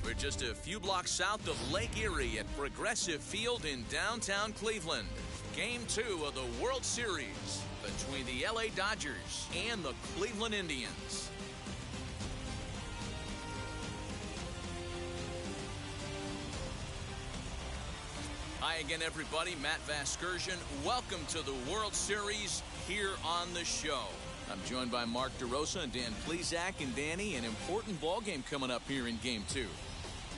We're just a few blocks south of Lake Erie at Progressive Field in downtown Cleveland. Game 2 of the World Series between the LA Dodgers and the Cleveland Indians. Hi again, everybody. Matt Vasgersian. Welcome to the World Series here on the show. I'm joined by Mark DeRosa and Dan Plesac. And Danny, an important ball game coming up here in Game 2.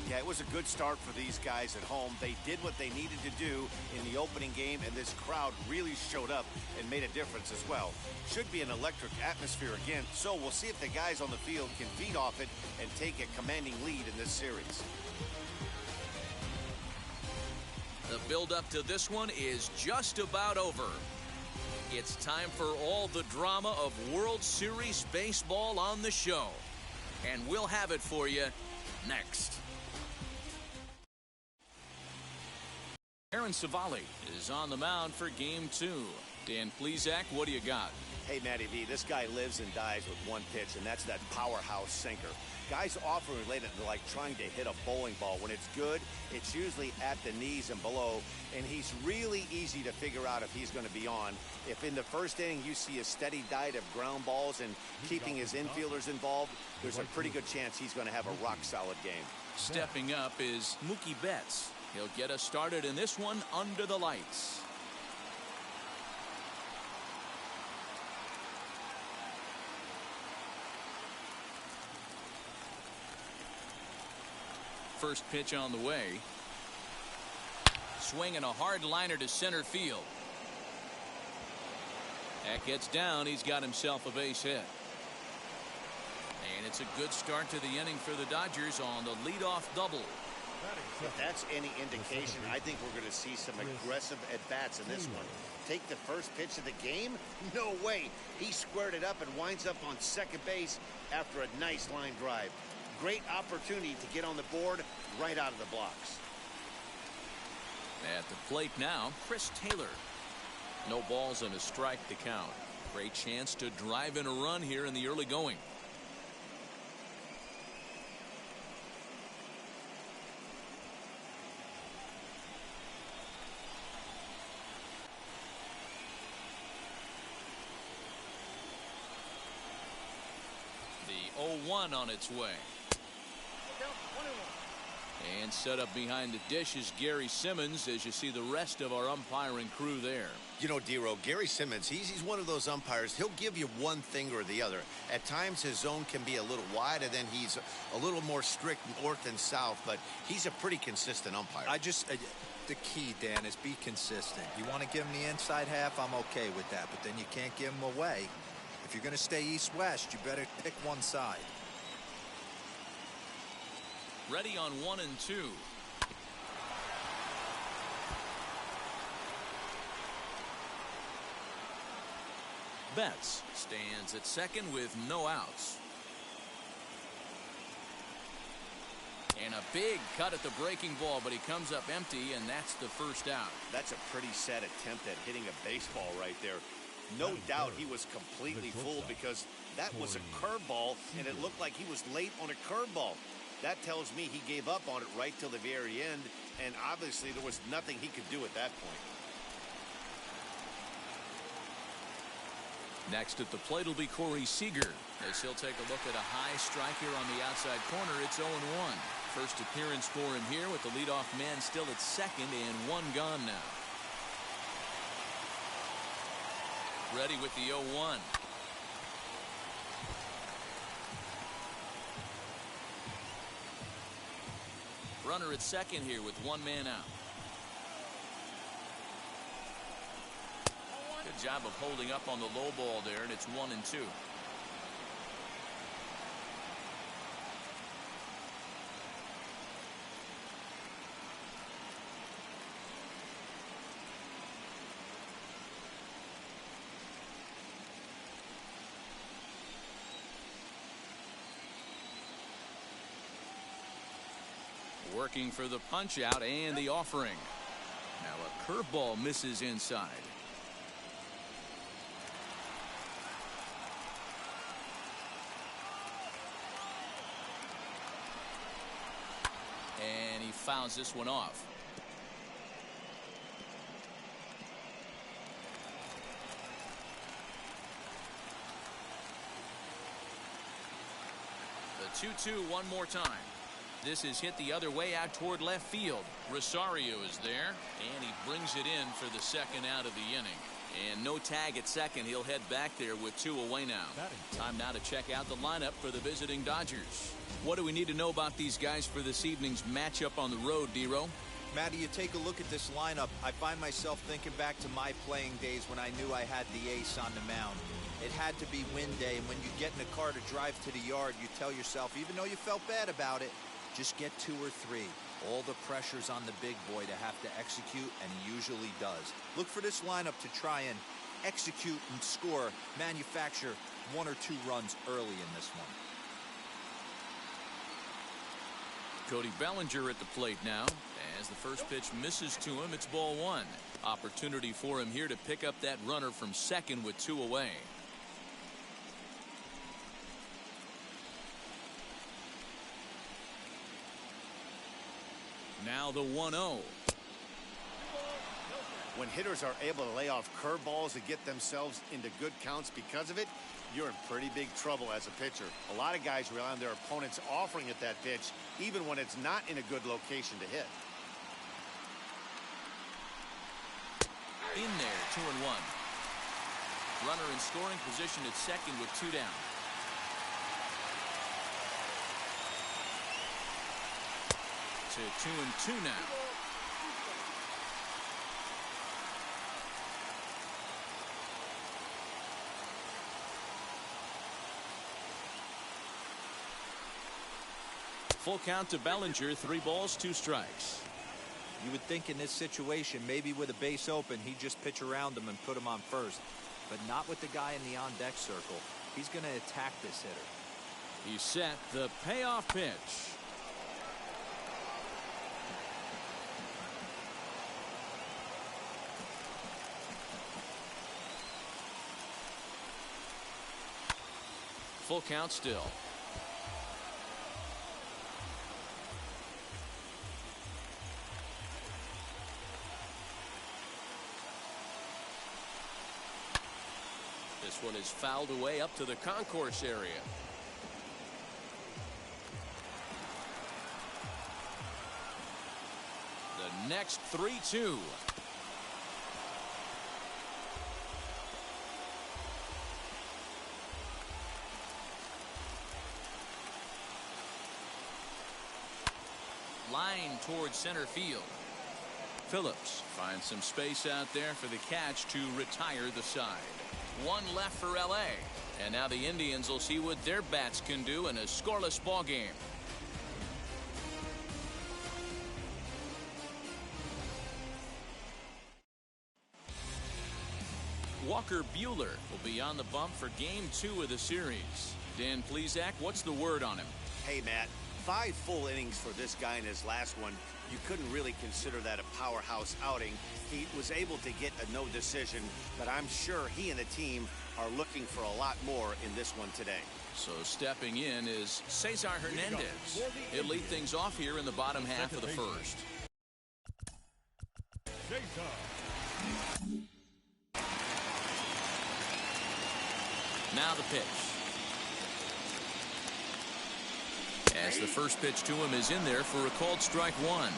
Yeah, it was a good start for these guys at home. They did what they needed to do in the opening game, and this crowd really showed up and made a difference as well. Should be an electric atmosphere again, so we'll see if the guys on the field can feed off it and take a commanding lead in this series. The build-up to this one is just about over. It's time for all the drama of World Series baseball on the show. And we'll have it for you next. Aaron Savali is on the mound for Game 2. Dan Plesac, what do you got? Hey, Matty V, this guy lives and dies with one pitch, and that's that powerhouse sinker. Guys often relate it to like trying to hit a bowling ball. When it's good, it's usually at the knees and below, and he's really easy to figure out if he's going to be on. If in the first inning you see a steady diet of ground balls and keeping his infielders involved, there's a pretty good chance he's going to have a rock-solid game. Stepping up is Mookie Betts. He'll get us started in this one under the lights. First pitch on the way. Swinging a hard liner to center field. That gets down. He's got himself a base hit. And it's a good start to the inning for the Dodgers on the leadoff double. If that's any indication, I think we're going to see some aggressive at-bats in this one. Take the first pitch of the game? No way. He squared it up and winds up on second base after a nice line drive. Great opportunity to get on the board right out of the blocks. At the plate now, Chris Taylor. No balls and a strike to count. Great chance to drive in a run here in the early going. The 0-1 on its way. And set up behind the dish is Gary Simmons as you see the rest of our umpiring crew there. You know, D-Row, Gary Simmons, he's one of those umpires. He'll give you one thing or the other. At times his zone can be a little wide, and then he's a little more strict north and south, but he's a pretty consistent umpire. The key, Dan, is be consistent. You want to give him the inside half, I'm okay with that, but then you can't give him away. If you're going to stay east-west, you better pick one side. Ready on 1 and 2. Betts stands at second with no outs. And a big cut at the breaking ball, but he comes up empty, and that's the first out. That's a pretty sad attempt at hitting a baseball right there. No doubt he was completely fooled because that was a curveball, and it looked like he was late on a curveball. That tells me he gave up on it right till the very end, and obviously there was nothing he could do at that point. Next at the plate will be Corey Seager as he'll take a look at a high strike here on the outside corner. It's 0-1. First appearance for him here with the leadoff man still at second and one gone now. Ready with the 0-1. Runner at second here with one man out. Good job of holding up on the low ball there, and it's 1 and 2. Working for the punch out and the offering. Now a curveball misses inside. fouls this one off. The 2-2 one more time. This is hit the other way out toward left field. Rosario is there, and he brings it in for the second out of the inning. And no tag at second. He'll head back there with 2 away now. Time now to check out the lineup for the visiting Dodgers. What do we need to know about these guys for this evening's matchup on the road, D-Row? Matty, you take a look at this lineup. I find myself thinking back to my playing days when I knew I had the ace on the mound. It had to be win day, and when you get in a car to drive to the yard, you tell yourself, even though you felt bad about it, just get 2 or 3. All the pressure's on the big boy to have to execute, and he usually does. Look for this lineup to try and execute and score, manufacture 1 or 2 runs early in this one. Cody Bellinger at the plate now. As the first pitch misses to him, it's ball 1. Opportunity for him here to pick up that runner from second with 2 away. Now the 1-0. When hitters are able to lay off curveballs and get themselves into good counts because of it, you're in pretty big trouble as a pitcher. A lot of guys rely on their opponents offering at that pitch, even when it's not in a good location to hit. In there, 2-1. Runner in scoring position at second with 2 down. To 2-2 now. Full count to Bellinger, 3 balls, 2 strikes. You would think in this situation, maybe with a base open, he'd just pitch around him and put him on first. But not with the guy in the on-deck circle. He's going to attack this hitter. He's set the payoff pitch. Full count still. This one is fouled away up to the concourse area. The next 3-2. Line towards center field. Phillips finds some space out there for the catch to retire the side. 1 left for LA. And now the Indians will see what their bats can do in a scoreless ball game. Walker Buehler will be on the bump for game 2 of the series. Dan Plesac, what's the word on him? Hey, Matt, 5 full innings for this guy in his last one. You couldn't really consider that a powerhouse outing. He was able to get a no decision, but I'm sure he and the team are looking for a lot more in this one today. So stepping in is Cesar Hernandez. He'll lead things off here in the bottom half of the first. Now the pitch. As the first pitch to him is in there for a called strike 1.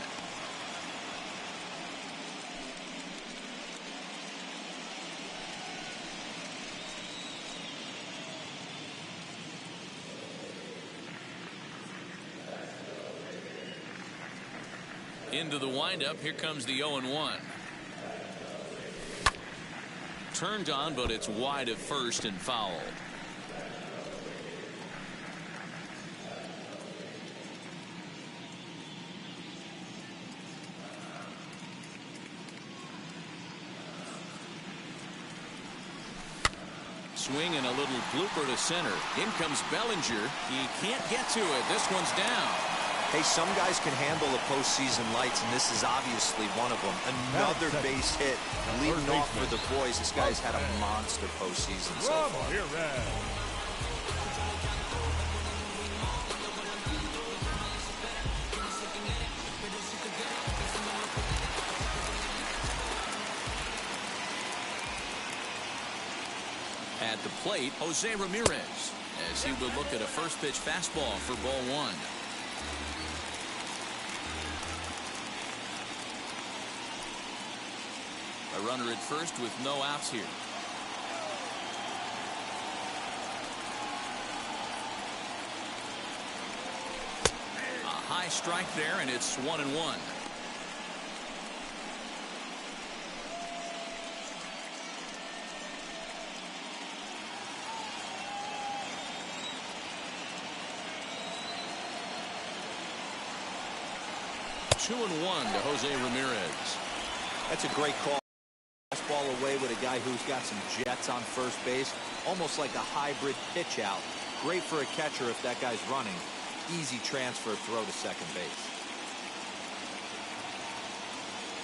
Into the windup. Here comes the 0-1. Turned on, but it's wide of first and fouled. Swing and a little blooper to center. In comes Bellinger. He can't get to it. This one's down. Hey, some guys can handle the postseason lights, and this is obviously one of them. Another base hit, leading off for the boys. This guy's had a monster postseason so far. At the plate, Jose Ramirez, as he will look at a first pitch fastball for ball one. A runner at first with no outs here. A high strike there, and it's 1-1. Two and one to Jose Ramirez. That's a great call. Ball away with a guy who's got some jets on first base, almost like a hybrid pitch out. Great for a catcher if that guy's running. Easy transfer throw to second base.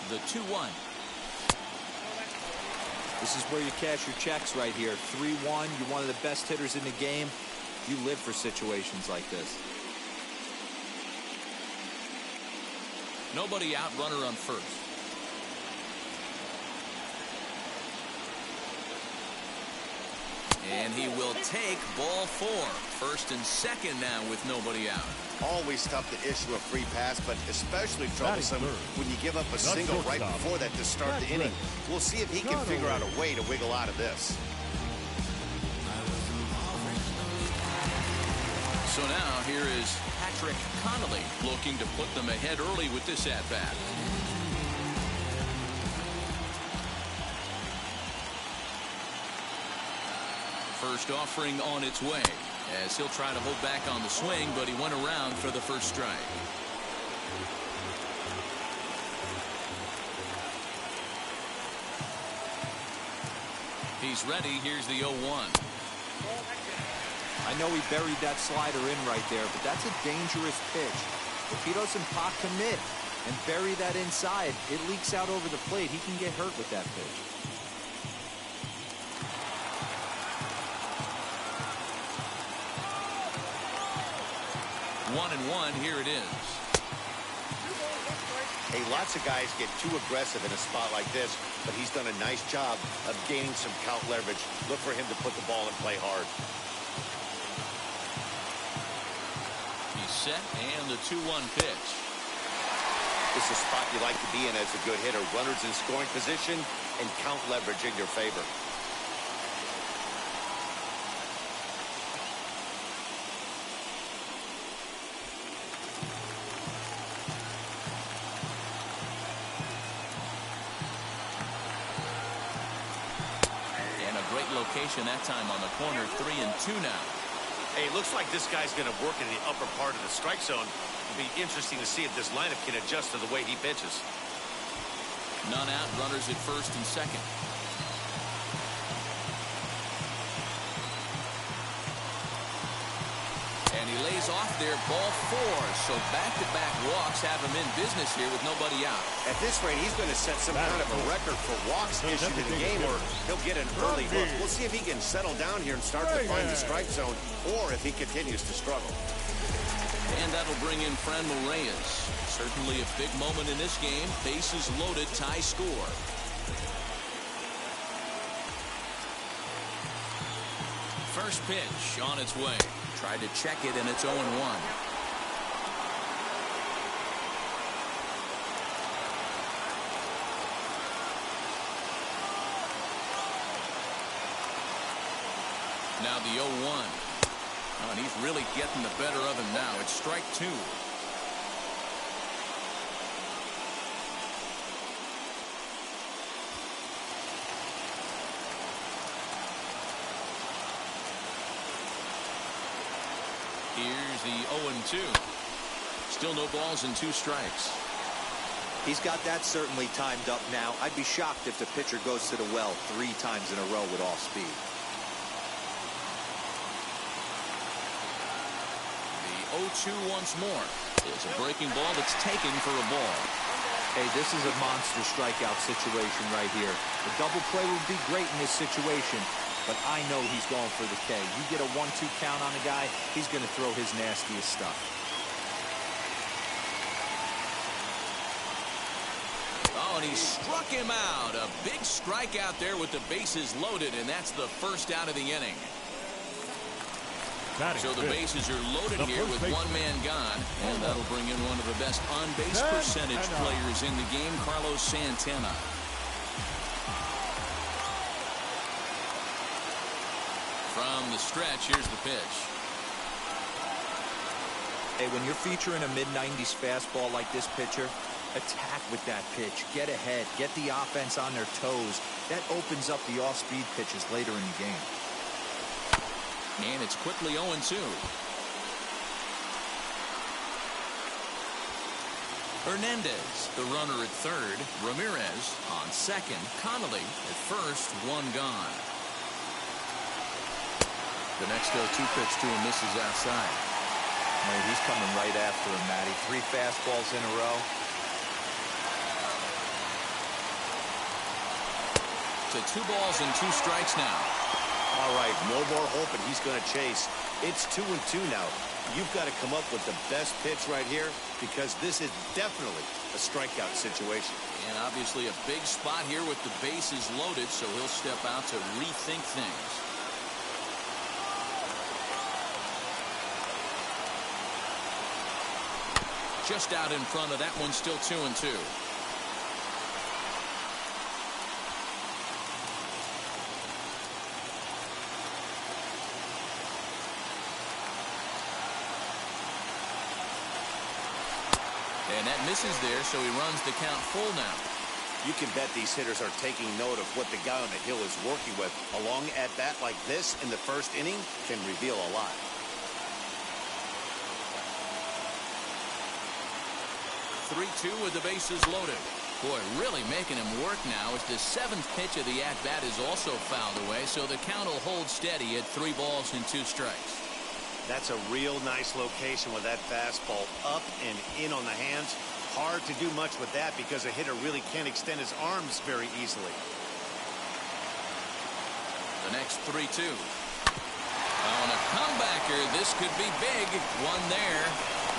The 2-1. This is where you cash your checks right here. 3-1. You're one of the best hitters in the game. You live for situations like this. Nobody out, runner on first. And he will take ball four. First and second now with nobody out. Always tough to issue a free pass, but especially troublesome when you give up a single right before that to start the inning. We'll see if he can figure out a way to wiggle out of this. So now here is Patrick Connolly looking to put them ahead early with this at-bat. First offering on its way as he'll try to hold back on the swing, but he went around for the first strike. He's ready. Here's the 0-1. I know he buried that slider in right there, but that's a dangerous pitch. If he doesn't pot commit and bury that inside, it leaks out over the plate. He can get hurt with that pitch. 1-1. Here it is. Hey, lots of guys get too aggressive in a spot like this, but he's done a nice job of gaining some count leverage. Look for him to put the ball and play hard. He's set, and the 2-1 pitch. This is a spot you like to be in as a good hitter. Runners in scoring position and count leverage in your favor. Location that time on the corner. 3-2 now. Hey, it looks like this guy's going to work in the upper part of the strike zone. It'll be interesting to see if this lineup can adjust to the way he pitches. None out. Runners at first and second. And he lays off there. Ball four. So back-to-back walks have him in business here with nobody out. At this rate, he's going to set some kind of a record for walks issued in the game, or he'll get an early hook. We'll see if he can settle down here and start to find the strike zone, or if he continues to struggle. And that'll bring in Franmil Reyes. Certainly a big moment in this game. Bases loaded, tie score. First pitch on its way. Tried to check it, and it's 0-1. Now the 0-1. Oh, and he's really getting the better of him now. It's strike two. Here's the 0-2. Still no balls and 2 strikes. He's got that certainly timed up now. I'd be shocked if the pitcher goes to the well 3 times in a row with off speed. The 0-2 once more. It's a breaking ball that's taken for a ball. Hey, this is a monster strikeout situation right here. A double play would be great in this situation, but I know he's going for the K. You get a 1-2 count on a guy, he's going to throw his nastiest stuff. Oh, Oh, and he struck him out. A big strikeout there with the bases loaded, and that's the first out of the inning. So the bases are loaded here with one man gone, and that'll bring in one of the best on-base percentage players in the game, Carlos Santana. From the stretch, here's the pitch. Hey, when you're featuring a mid-90s fastball like this pitcher, attack with that pitch. Get ahead. Get the offense on their toes. That opens up the off-speed pitches later in the game. And it's quickly 0-2. Hernandez, the runner at third. Ramirez on second. Connolly at first. One gone. The next 0-2 pitch to him misses outside. Hey, he's coming right after him, Matty. 3 fastballs in a row. To 2 balls and 2 strikes now. All right, no more hoping he's going to chase. It's 2-2 now. You've got to come up with the best pitch right here because this is definitely a strikeout situation. And obviously a big spot here with the bases loaded, so he'll step out to rethink things. Just out in front of that one, still 2-2. And that misses there, so he runs the count full now. You can bet these hitters are taking note of what the guy on the hill is working with. A long at-bat like this in the first inning can reveal a lot. Three-2 with the bases loaded. Boy, really making him work now as the 7th pitch of the at-bat is also fouled away, so the count will hold steady at 3 balls and 2 strikes. That's a real nice location with that fastball up and in on the hands. Hard to do much with that because a hitter really can't extend his arms very easily. The next 3-2. On a comebacker, this could be big. One there.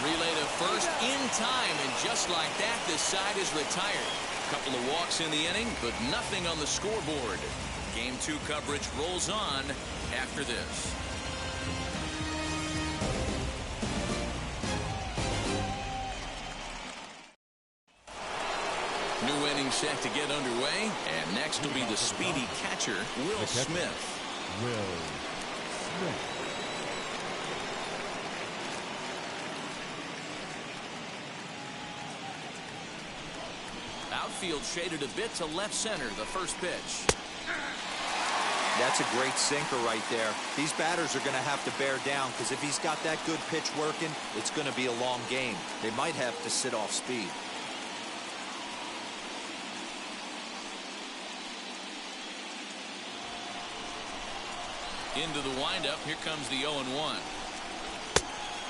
Relay to first in time, and just like that, this side is retired. Couple of walks in the inning, but nothing on the scoreboard. Game 2 coverage rolls on after this. New inning set to get underway, and next will be the speedy catcher, Will Smith. Outfield shaded a bit to left center, the first pitch. That's a great sinker right there. These batters are going to have to bear down because if he's got that good pitch working, it's going to be a long game. They might have to sit off speed. Into the windup, here comes the 0-1.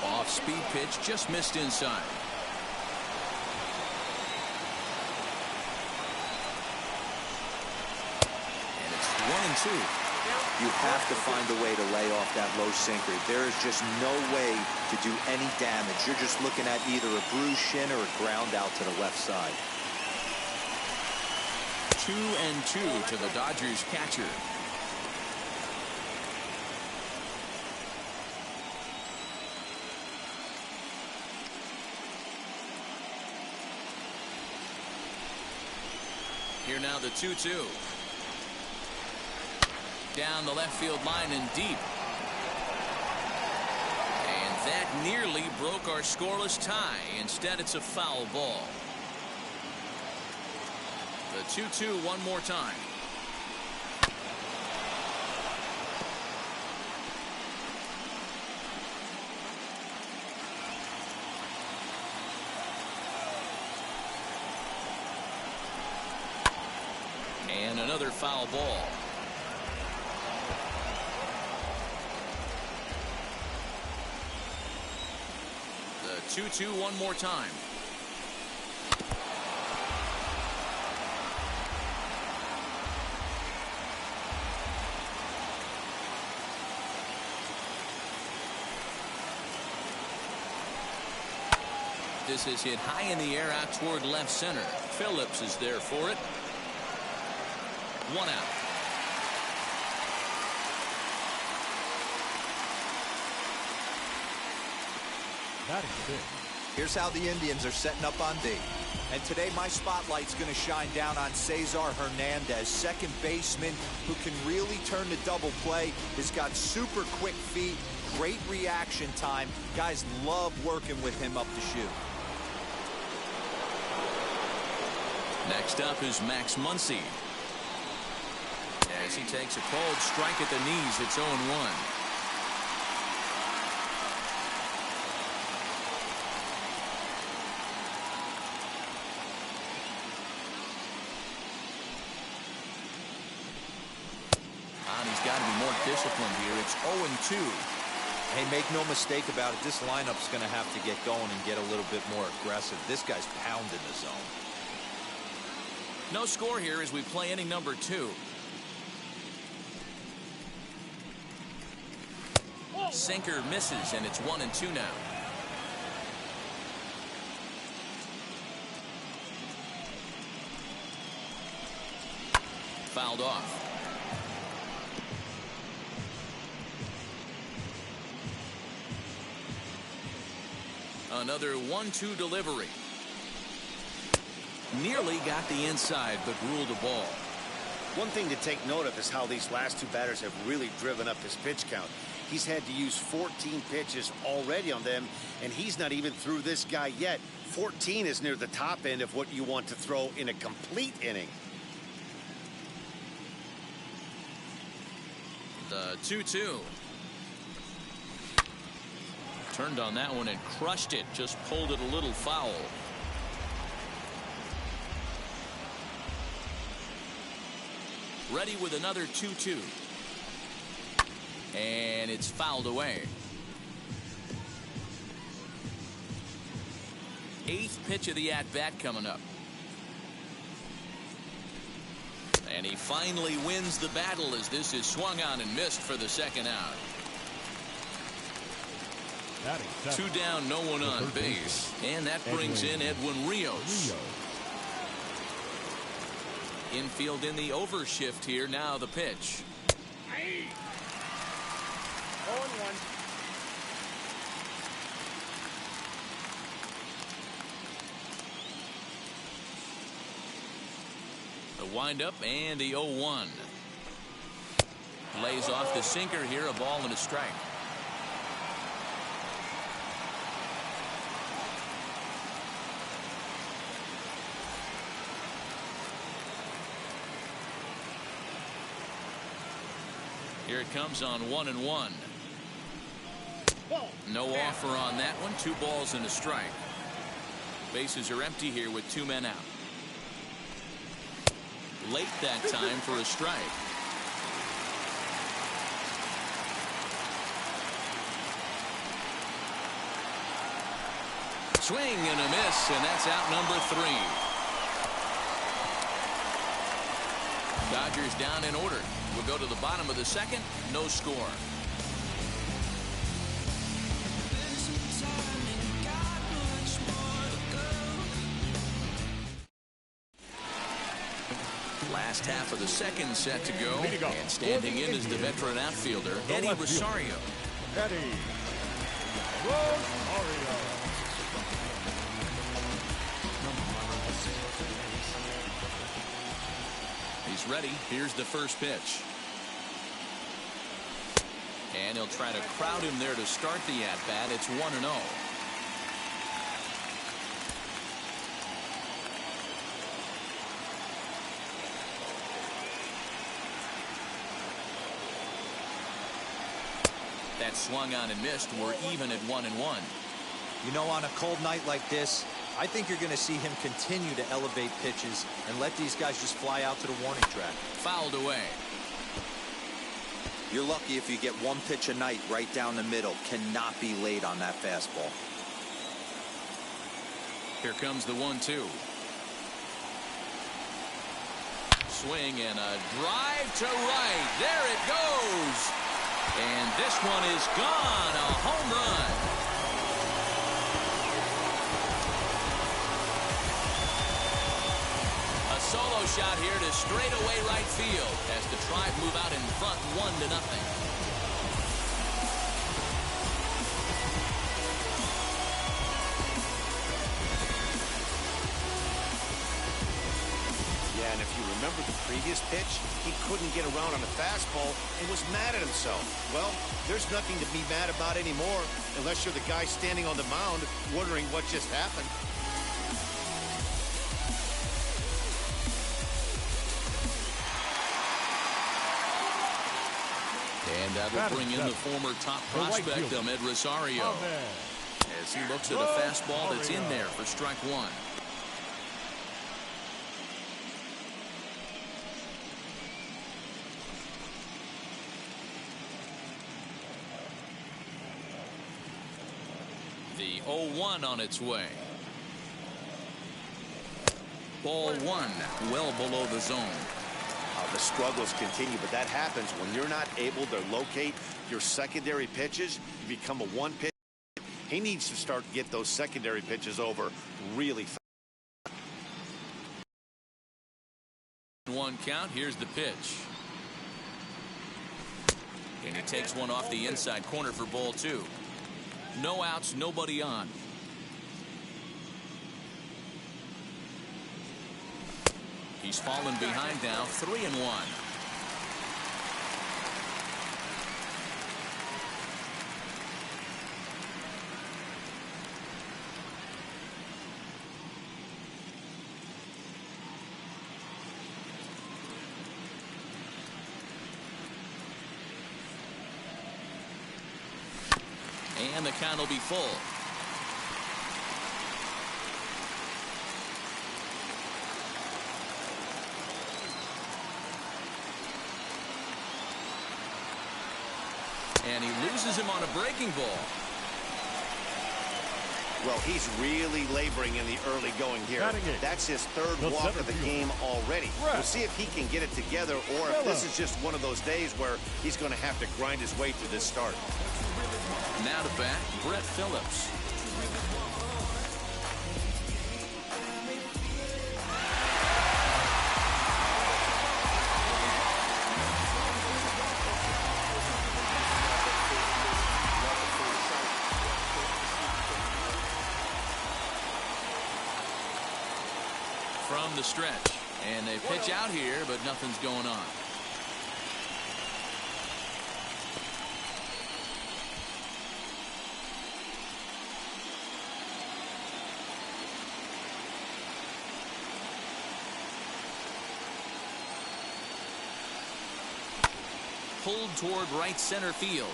Off-speed pitch, just missed inside. And it's 1-2. You have to find a way to lay off that low sinker. There is just no way to do any damage. You're just looking at either a bruised shin or a ground out to the left side. 2-2 to the Dodgers catcher. Here now the 2-2. Down the left field line and deep. And that nearly broke our scoreless tie. Instead, it's a foul ball. The 2-2 one more time. And another foul ball. The 2-2 one more time. This is hit high in the air out toward left center. Phillips is there for it. 1 out. Here's how the Indians are setting up on D. And today my spotlight's going to shine down on Cesar Hernandez, second baseman who can really turn the double play. He's got super quick feet, great reaction time. Guys love working with him up the chute. Next up is Max Muncy. As he takes a cold strike at the knees, it's 0-1. Got to be more disciplined here. It's 0-2. Hey, make no mistake about it. This lineup's going to have to get going and get a little bit more aggressive. This guy's pounding the zone. No score here as we play inning number 2. Sinker misses, and it's 1-2 now. Fouled off. Another 1-2 delivery. Nearly got the inside, but ruled a ball. One thing to take note of is how these last 2 batters have really driven up his pitch count. He's had to use 14 pitches already on them, and he's not even through this guy yet. 14 is near the top end of what you want to throw in a complete inning. The 2-2. Turned on that one and crushed it. Just pulled it a little foul. Ready with another 2-2. And it's fouled away. 8th pitch of the at-bat coming up. And he finally wins the battle as this is swung on and missed for the 2nd out. 2 down, no one on base. And that brings in Edwin Rios. Infield in the overshift here. Now the pitch. 0-1. The windup and the 0-1. Lays off the sinker here. A ball and a strike. Here it comes on 1-1. No offer on that one. 2 balls and a strike. Bases are empty here with 2 men out. Late that time for a strike. Swing and a miss, and that's out number 3. Dodgers down in order. We'll go to the bottom of the 2nd. No score. Last half of the 2nd set to go. And standing in is the veteran outfielder, Eddie Rosario. Eddie Rosario. He's ready. Here's the first pitch. And he'll try to crowd him there to start the at-bat. It's 1-0. That swung on and missed. We're even at 1-1. You know, on a cold night like this, I think you're going to see him continue to elevate pitches and let these guys just fly out to the warning track. Fouled away. You're lucky if you get 1 pitch a night right down the middle. Cannot be late on that fastball. Here comes the 1-2. Swing and a drive to right. There it goes. And this one is gone. A home run. shot here to straightaway right field as the Tribe move out in front 1-0. And if you remember the previous pitch, he couldn't get around on a fastball and was mad at himself. Well, there's nothing to be mad about anymore unless you're the guy standing on the mound wondering what just happened. And that will bring in the former top prospect, Ahmed Rosario, as he looks at a fastball that's in there for strike one. The 0-1 on its way. Ball one, well below the zone. The struggles continue, but that happens when you're not able to locate your secondary pitches. You become a one pitch. He needs to start to get those secondary pitches over really fast. 1 count. Here's the pitch. And he takes one off the inside corner for ball two. No outs, nobody on. He's fallen behind now, 3-1. And the count will be full. And he loses him on a breaking ball. Well, he's really laboring in the early going here. That's his third walk of the game already. We'll see if he can get it together or if this is just one of those days where he's going to have to grind his way through this start. Now to bat, Brett Phillips. From the stretch, and they pitch out here, but nothing's going on. Pulled toward right center field.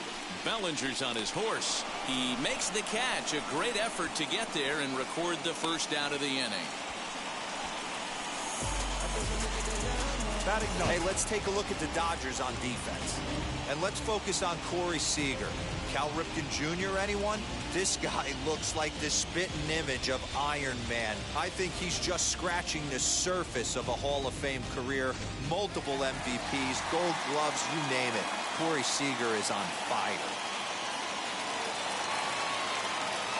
Bellinger's on his horse. He makes the catch. A great effort to get there and record the first out of the inning. Hey, let's take a look at the Dodgers on defense. And let's focus on Corey Seager. Cal Ripken Jr., anyone? This guy looks like the spitting image of Iron Man. I think he's just scratching the surface of a Hall of Fame career. Multiple MVPs, Gold Gloves, you name it. Corey Seager is on fire.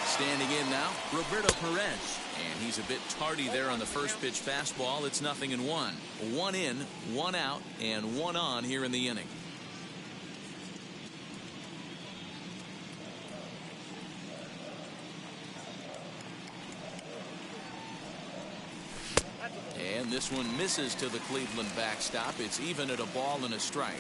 Standing in now, Roberto Perez. And he's a bit tardy there on the first pitch fastball. It's 0-1. 1 in, 1 out, and 1 on here in the inning. And this one misses to the Cleveland backstop. It's even at a ball and a strike.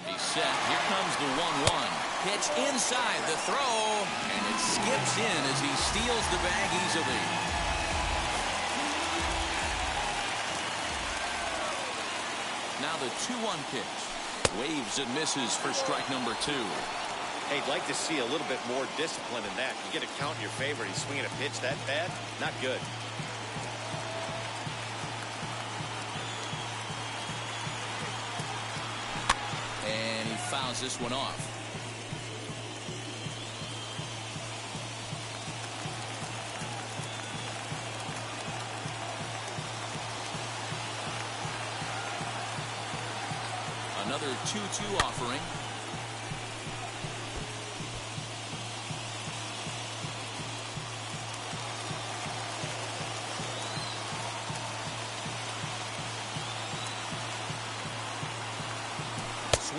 He's set. Here comes the 1-1. Pitch inside the throw, and it skips in as he steals the bag easily. Now the 2-1 pitch. Waves and misses for strike number 2. Hey, I'd like to see a little bit more discipline in that. You get a count in your favor. He's swinging a pitch that bad. Not good. And he fouls this one off. Another 2-2 offering.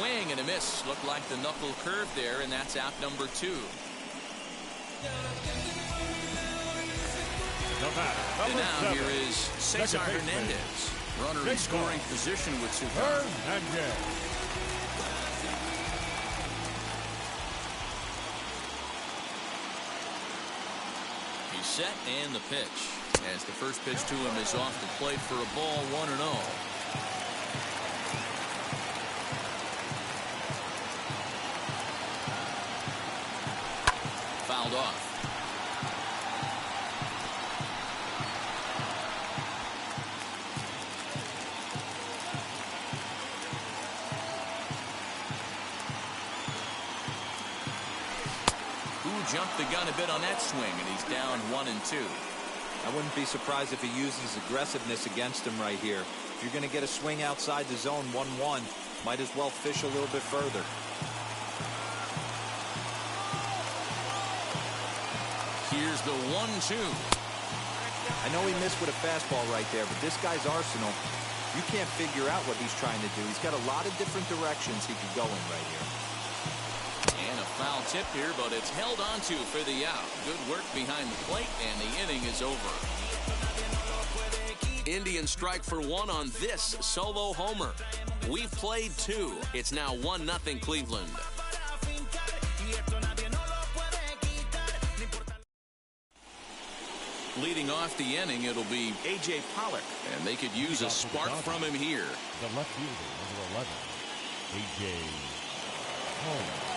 swing and a miss. Looked like the knuckle curve there, and that's out number 2. And now here is Cesar Hernandez, runner in scoring position with Sugar. He's set and the pitch. As the first pitch to him is off the plate for a ball, 1-0. Fouled off. Jumped the gun a bit on that swing, and he's down 1-2. I wouldn't be surprised if he uses aggressiveness against him right here. If you're going to get a swing outside the zone 1-1, might as well fish a little bit further. Here's the 1-2. I know he missed with a fastball right there, but this guy's arsenal, you can't figure out what he's trying to do. He's got a lot of different directions he could go in right here. And a foul tip here, but it's held onto for the out. Good work behind the plate, and the inning is over. Indians strike for 1 on this solo homer. We've played 2. It's now 1-0 Cleveland. Leading off the inning, it'll be A.J. Pollock, and they could use a spark from him here. The left fielder, number 11, A.J. Pollock.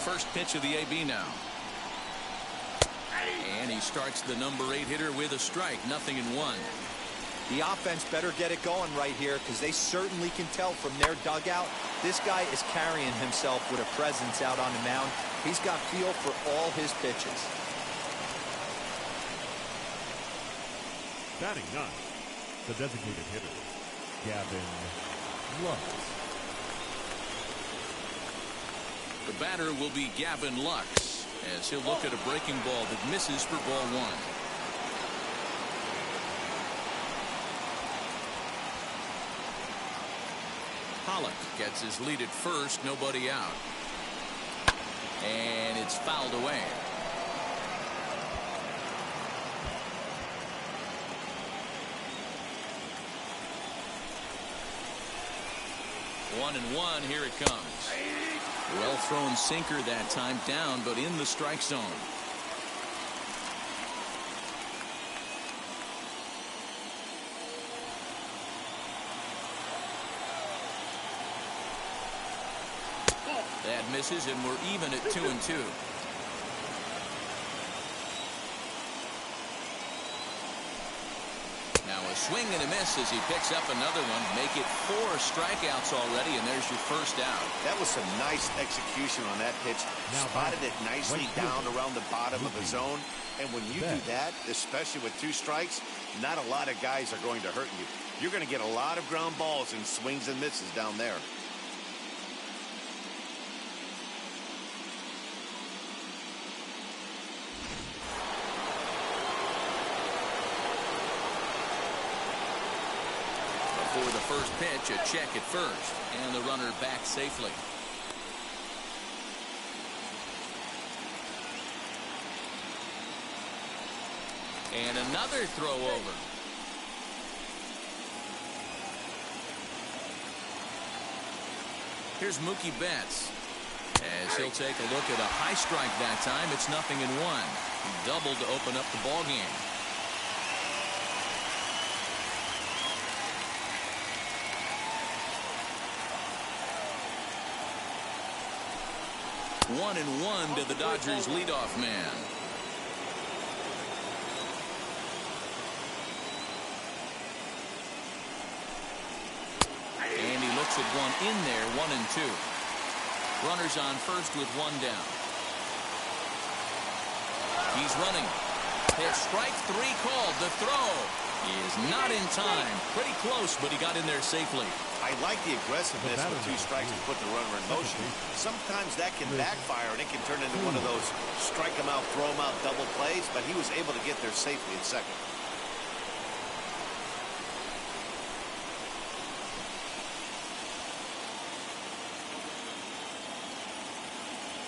First pitch of the AB now. And he starts the number 8 hitter with a strike. 0-1. The offense better get it going right here, because they certainly can tell from their dugout this guy is carrying himself with a presence out on the mound. He's got feel for all his pitches. Batting 9th, the designated hitter, Gavin Lux. The batter will be Gavin Lux, as he'll look at a breaking ball that misses for ball 1. Pollock gets his lead at first, nobody out. And it's fouled away. One and one, here it comes. Well thrown sinker that time, down but in the strike zone. That misses, and we're even at 2-2. Now a swing and a miss as he picks up another one. Make it 4 strikeouts already, and there's your first out. That was some nice execution on that pitch. Spotted it nicely down around the bottom of the zone. And when you do that, especially with 2 strikes, not a lot of guys are going to hurt you. You're going to get a lot of ground balls and swings and misses down there. For the first pitch, a check at first, and the runner back safely. And another throw over. Here's Mookie Betts, as he'll take a look at a high strike that time. It's 0-1. He doubled to open up the ball game. One and one to the Dodgers leadoff man. And he looks at one in there, 1-2. Runners on first with 1 down. He's running. His strike 3 called. The throw is not in time. Pretty close, but he got in there safely. I like the aggressiveness with 2 strikes to put the runner in motion. Sometimes that can backfire, and it can turn into one of those strike him out, throw him out double plays, but he was able to get there safely in second.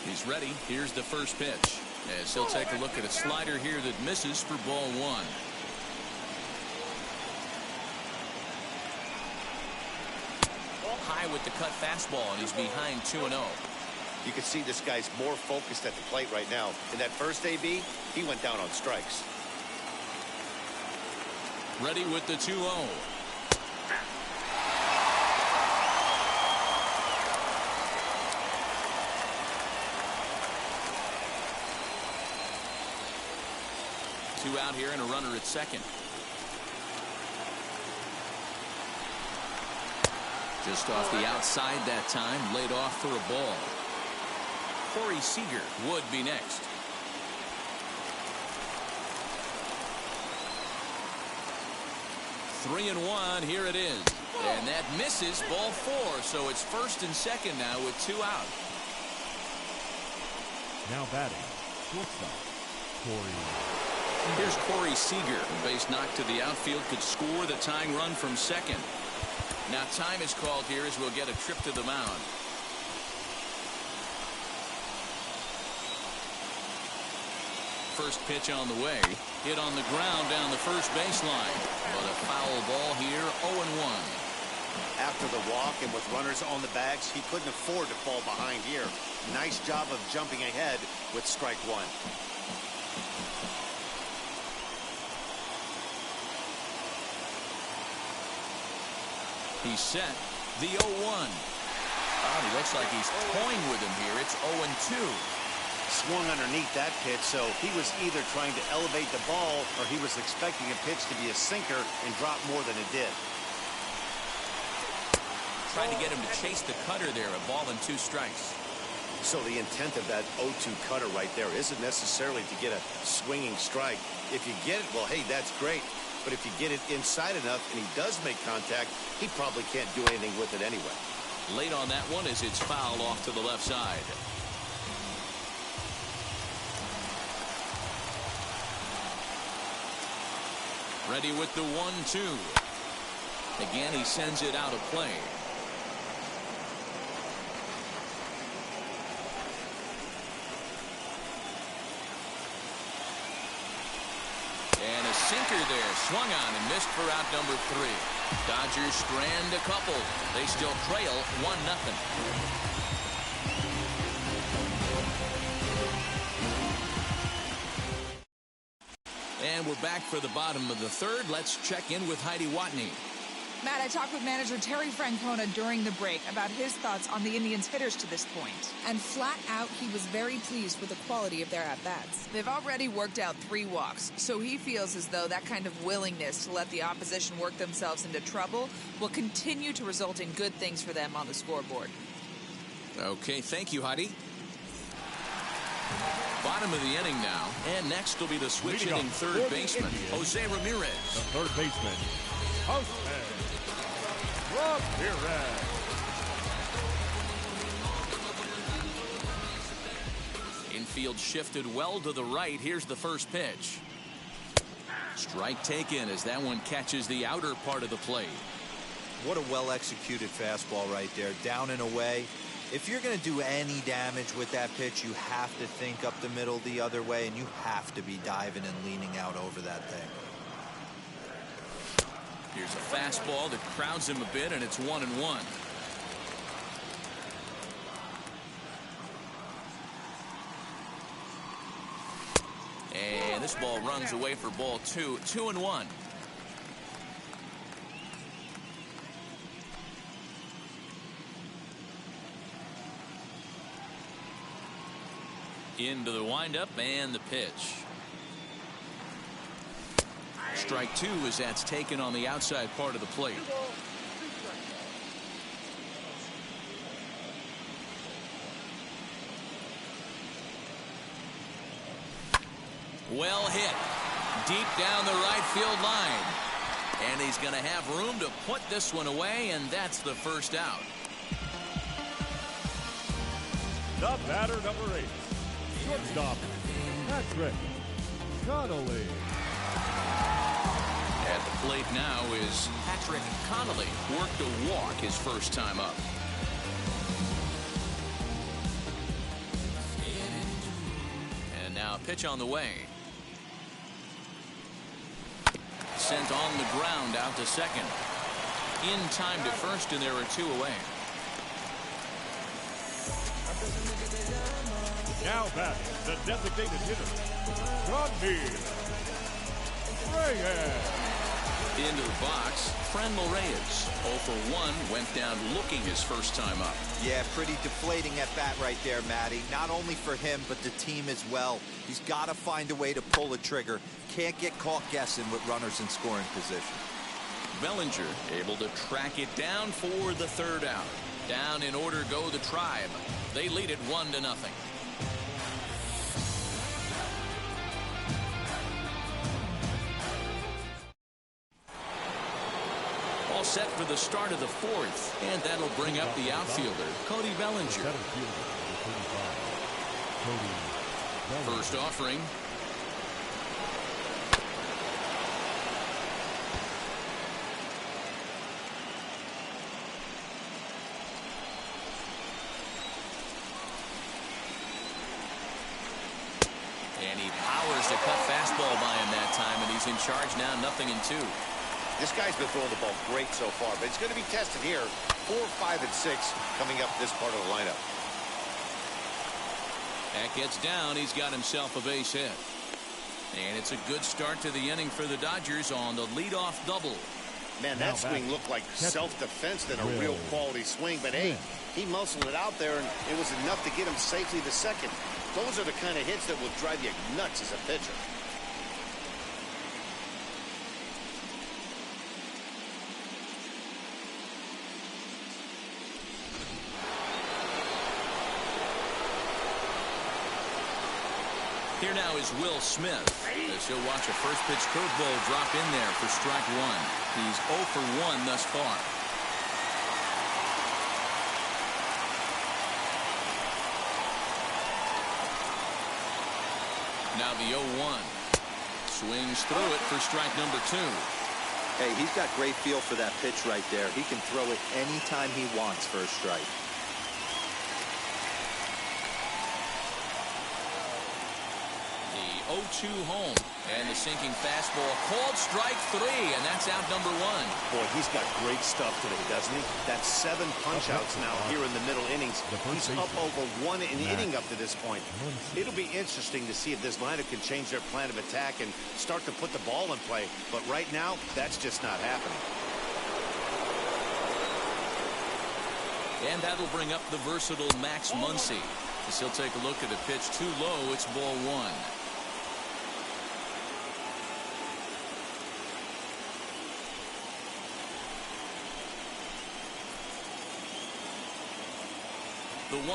He's ready. Here's the first pitch. As he'll take a look at a slider here that misses for ball one. High with the cut fastball, and he's behind 2-0. You can see this guy's more focused at the plate right now. In that first AB, he went down on strikes. Ready with the 2-0. Two out here and a runner at second. Just off the outside that time, laid off for a ball. Corey Seager would be next. Three and one, here it is. And that misses, ball four, so it's first and second now with two out. Now batting, shortstop, Corey. Here's Corey Seager. Base knocked to the outfield, could score the tying run from second. Now time is called here as we'll get a trip to the mound. First pitch on the way. Hit on the ground down the first baseline. But a foul ball here, 0-1. After the walk and with runners on the bags, he couldn't afford to fall behind here. Nice job of jumping ahead with strike one. He's set. The 0-1. Oh, he looks like he's toying with him here. It's 0-2. Swung underneath that pitch, so he was either trying to elevate the ball or he was expecting a pitch to be a sinker and drop more than it did. Trying to get him to chase the cutter there. A ball and two strikes. So the intent of that 0-2 cutter right there isn't necessarily to get a swinging strike. If you get it, well, hey, that's great. But if you get it inside enough and he does make contact, he probably can't do anything with it anyway. Late on that one as it's fouled off to the left side. Ready with the 1-2. Again, he sends it out of play. And a sinker there, swung on and missed for out number 3. Dodgers strand a couple. They still trail 1-0. And we're back for the bottom of the third. Let's check in with Heidi Watney. Matt, I talked with manager Terry Francona during the break about his thoughts on the Indians' hitters to this point. And flat out, he was very pleased with the quality of their at-bats. They've already worked out 3 walks, so he feels as though that kind of willingness to let the opposition work themselves into trouble will continue to result in good things for them on the scoreboard. Okay, thank you, Heidi. Bottom of the inning now, and next will be the switch-hitting third baseman, Jose Ramirez. The third baseman, Jose Ramirez. Infield shifted well to the right. Here's the first pitch. Strike taken as that one catches the outer part of the plate. What a well-executed fastball right there, down and away. If you're going to do any damage with that pitch, you have to think up the middle the other way, and you have to be diving and leaning out over that thing. Here's a fastball that crowds him a bit, and it's 1-1. And this ball runs away for ball 2. 2-1. Into the windup and the pitch. Strike 2 as that's taken on the outside part of the plate. Well hit. Deep down the right field line. And he's going to have room to put this one away, and that's the first out. The batter, number 8. Shortstop, Patrick Connolly. At the plate now is Patrick Connolly. Worked a walk his first time up. pitch on the way. Sent on the ground out to second. In time to first, and there are 2 away. Now batting, the designated hitter, Rodney Reyes. Into the box, Franmil Reyes. 0 for 1, went down looking his first time up. Yeah, pretty deflating at bat right there, Matty. Not only for him, but the team as well. He's got to find a way to pull a trigger. Can't get caught guessing with runners in scoring position. Bellinger able to track it down for the 3rd out. Down in order go the Tribe. They lead it 1-0. All set for the start of the 4th, and that'll bring up the outfielder, Cody Bellinger. First offering. And he powers the cut fastball by him that time, and he's in charge now, 0-2. This guy's been throwing the ball great so far, but it's going to be tested here. 4, 5, and 6 coming up this part of the lineup. That gets down. He's got himself a base hit. And it's a good start to the inning for the Dodgers on the leadoff double. Man, that swing looked like self-defense than a real quality swing. But, hey, he muscled it out there, and it was enough to get him safely to second. Those are the kind of hits that will drive you nuts as a pitcher. Here now is Will Smith, as he'll watch a first pitch curveball drop in there for strike 1. He's 0 for 1 thus far. Now the 0-1. Swings through it for strike number 2. Hey, he's got great feel for that pitch right there. He can throw it anytime he wants for a strike. The 0-2 home, and the sinking fastball called strike 3, and that's out number 1. Boy, he's got great stuff today, doesn't he? That's 7 punch-outs now here in the middle innings. He's up over 1 inning up to this point. It'll be interesting to see if this lineup can change their plan of attack and start to put the ball in play. But right now, that's just not happening. And that'll bring up the versatile Max Muncy, as he'll take a look at a pitch too low. It's ball 1. The 1-0.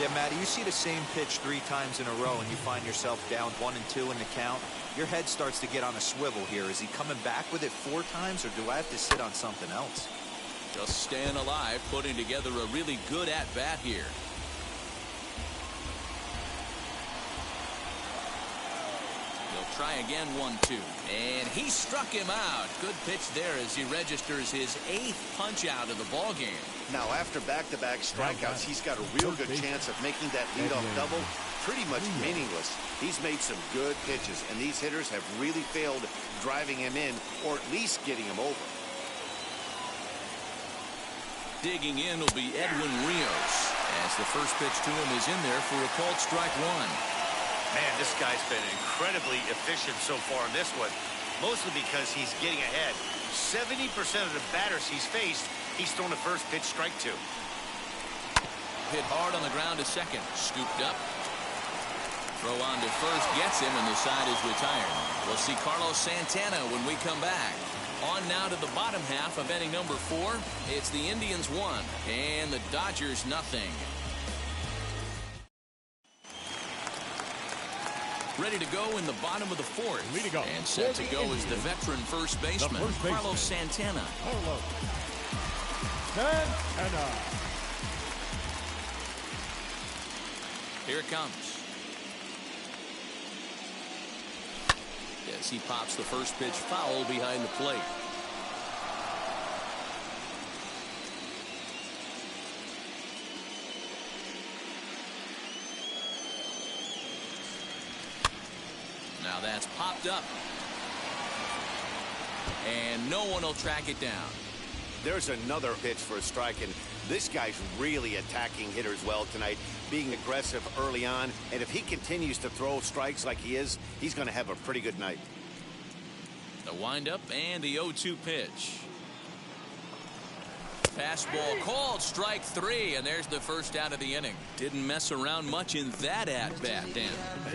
Yeah, Matty, you see the same pitch 3 times in a row and you find yourself down 1-2 in the count. Your head starts to get on a swivel here. Is he coming back with it 4 times, or do I have to sit on something else? Just staying alive, putting together a really good at-bat here. Try again, 1-2, and he struck him out. Good pitch there as he registers his 8th punch out of the ball game. Now, after back-to-back strikeouts, he's got a real good chance of making that leadoff double pretty much meaningless. He's made some good pitches, and these hitters have really failed driving him in, or at least getting him over. Digging in will be Edwin Rios, as the first pitch to him is in there for a called strike 1. Man, this guy's been incredibly efficient so far in this one, mostly because he's getting ahead. 70% of the batters he's faced, he's thrown a first pitch strike to. Hit hard on the ground to second. Scooped up. Throw on to first gets him, and the side is retired. We'll see Carlos Santana when we come back. On now to the bottom half of inning number 4. It's the Indians 1 and the Dodgers 0. Ready to go in the bottom of the 4th. And set to go is the veteran first baseman, Carlos Santana. Here it comes. as he pops the first pitch foul behind the plate. Now that's popped up. And no one will track it down. There's another pitch for a strike, and this guy's really attacking hitters well tonight, being aggressive early on. And if he continues to throw strikes like he is, he's going to have a pretty good night. The windup and the 0-2 pitch. Fastball called, strike 3, and there's the first out of the inning. Didn't mess around much in that at-bat, Dan.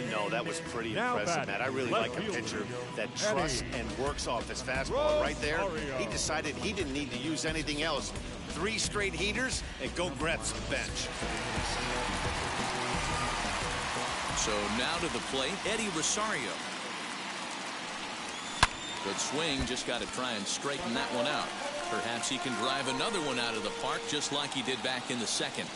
No, that was pretty impressive, Matt. I really like a pitcher that trusts and works off his fastball. Right there, he decided he didn't need to use anything else. 3 straight heaters and go grab some bench. So now to the plate, Eddie Rosario. Good swing, just got to try and straighten that one out. Perhaps he can drive another one out of the park just like he did back in the second.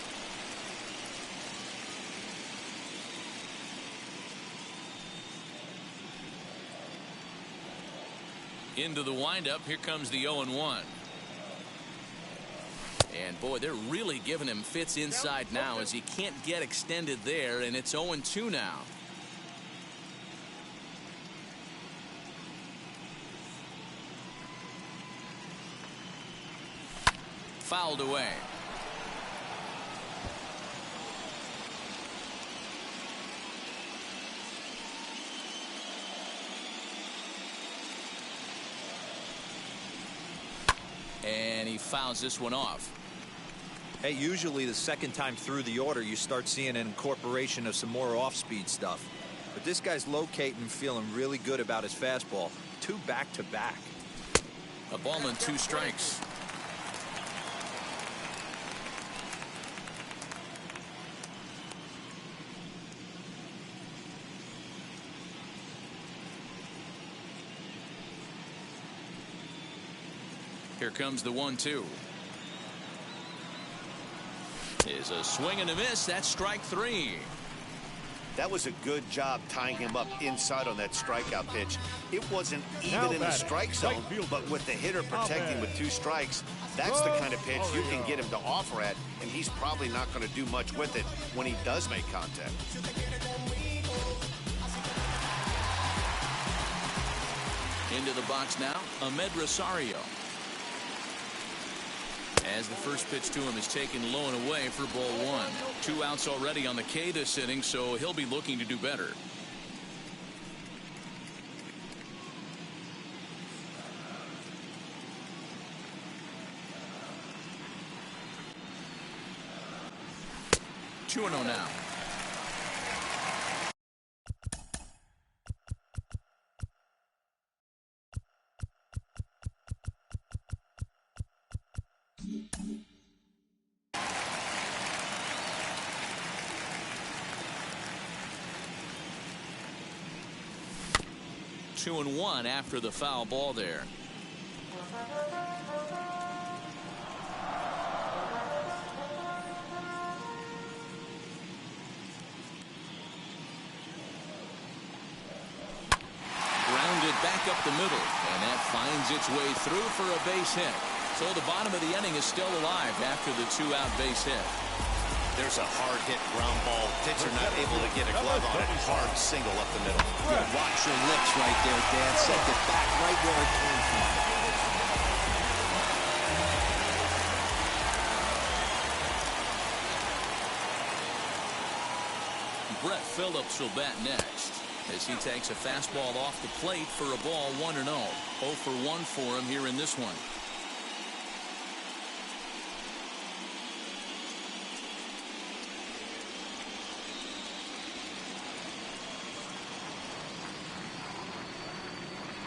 Into the windup, here comes the 0-1. And boy, they're really giving him fits inside now as he can't get extended there, and it's 0-2 now. Fouled away. And he fouls this one off. Hey, usually the second time through the order you start seeing an incorporation of some more off-speed stuff. But this guy's locating and feeling really good about his fastball. 2 back-to-back. A ball and 2 strikes. Here comes the 1-2. Is a swing and a miss. That's strike 3. That was a good job tying him up inside on that strikeout pitch. It wasn't even in the strike zone, but with the hitter protecting with 2 strikes, that's the kind of pitch you can get him to offer at, and he's probably not going to do much with it when he does make contact. Into the box now, Ahmed Rosario. As the first pitch to him is taken low and away for ball 1. 2 outs already on the K this inning, so he'll be looking to do better. Two 2-0 now. Two and 1 after the foul ball there. Grounded back up the middle, and that finds its way through for a base hit. So the bottom of the inning is still alive after the 2-out base hit. There's a hard hit ground ball. Pitcher not able to get a glove on it. Hard single up the middle. Yeah, watch your lips right there, Dan. Sent it back right where it came from. Brett Phillips will bat next as he takes a fastball off the plate for a ball 1-0. 0 for 1 for him here in this one.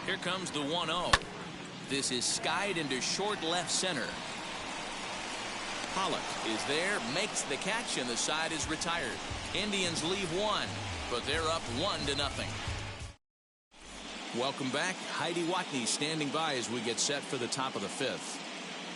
Here comes the 1-0. This is skied into short left center. Pollock is there, makes the catch, and the side is retired. Indians leave 1, but they're up 1-0. Welcome back. Heidi Watney standing by as we get set for the top of the 5th.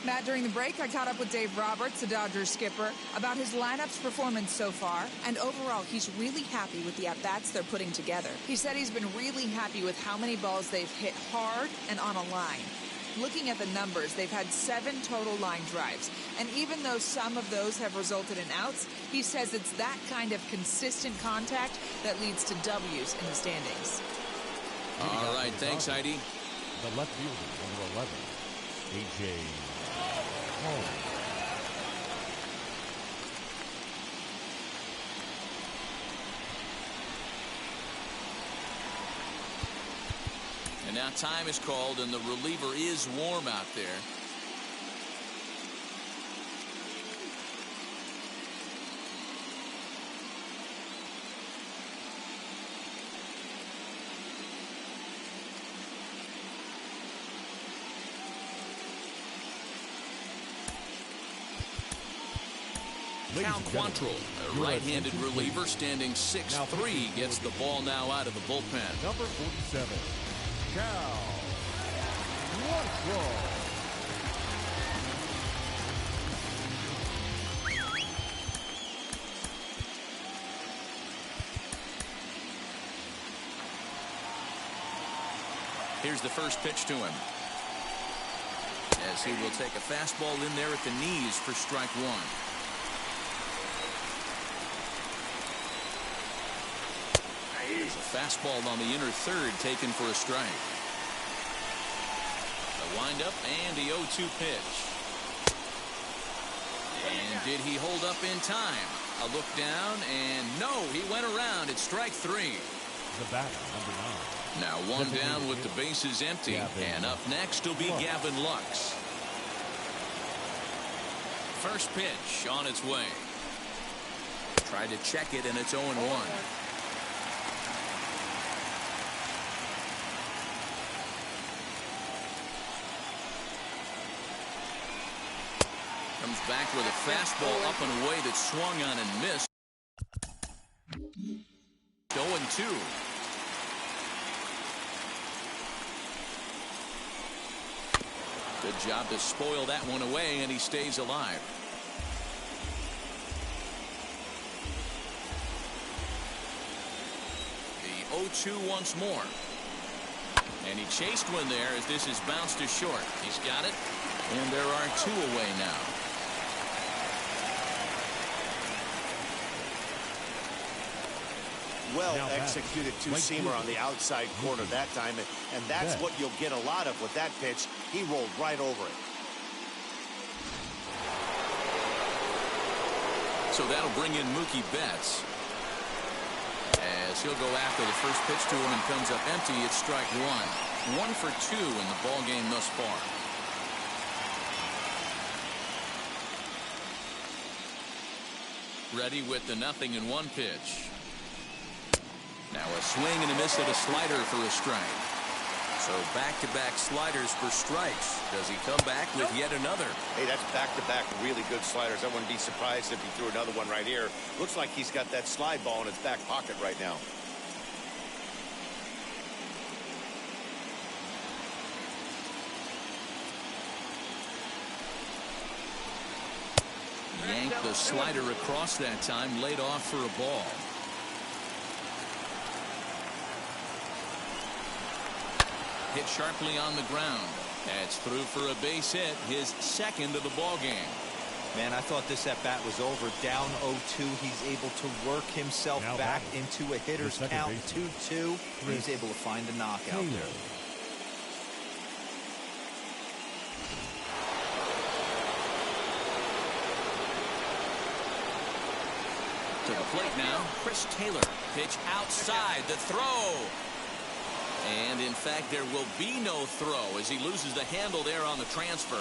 Matt, during the break, I caught up with Dave Roberts, the Dodgers skipper, about his lineup's performance so far, and overall, he's really happy with the at-bats they're putting together. He said he's been really happy with how many balls they've hit hard and on a line. Looking at the numbers, they've had 7 total line drives, and even though some of those have resulted in outs, he says it's that kind of consistent contact that leads to W's in the standings. All right, thanks, Heidi. The left fielder, number 11, A.J. And now time is called, and the reliever is warm out there. Cal Quantrill, a right-handed reliever standing 6'3", gets the ball now out of the bullpen. Number 47, Cal Quantrill. Here's the first pitch to him, as he will take a fastball in there at the knees for strike one. There's a fastball on the inner third taken for a strike. The windup and the 0-2 pitch. And did he hold up in time? A look down, and no, he went around. It's strike 3. The batter, number 9. Now one down with the bases empty, and up next will be Gavin Lux. First pitch on its way. Tried to check it, and it's 0-1. Comes back with a fastball up and away that swung on and missed. 0-2. Good job to spoil that one away, and he stays alive. The 0-2 once more. And he chased one there as this is bounced to short. He's got it, and there are 2 away now. Well executed two-seamer on the outside corner that time, and that's what you'll get a lot of with that pitch. He rolled right over it. So that'll bring in Mookie Betts, as he'll go after the first pitch to him and comes up empty. It's strike 1. 1 for 2 in the ball game thus far. Ready with the 0-1 pitch. Now a swing and a miss at a slider for a strike. So back-to-back sliders for strikes. Does he come back with yet another? Hey, that's back-to-back really good sliders. I wouldn't be surprised if he threw another one right here. Looks like he's got that slide ball in his back pocket right now. Yanked the slider across that time, laid off for a ball. Hit sharply on the ground. That's through for a base hit, his second of the ball game. Man, I thought this at bat was over. Down 0-2, he's able to work himself back into a hitter's count. 2-2. He's able to find a knockout there. To the plate now, Chris Taylor. Pitch outside, the throw. And in fact, there will be no throw as he loses the handle there on the transfer.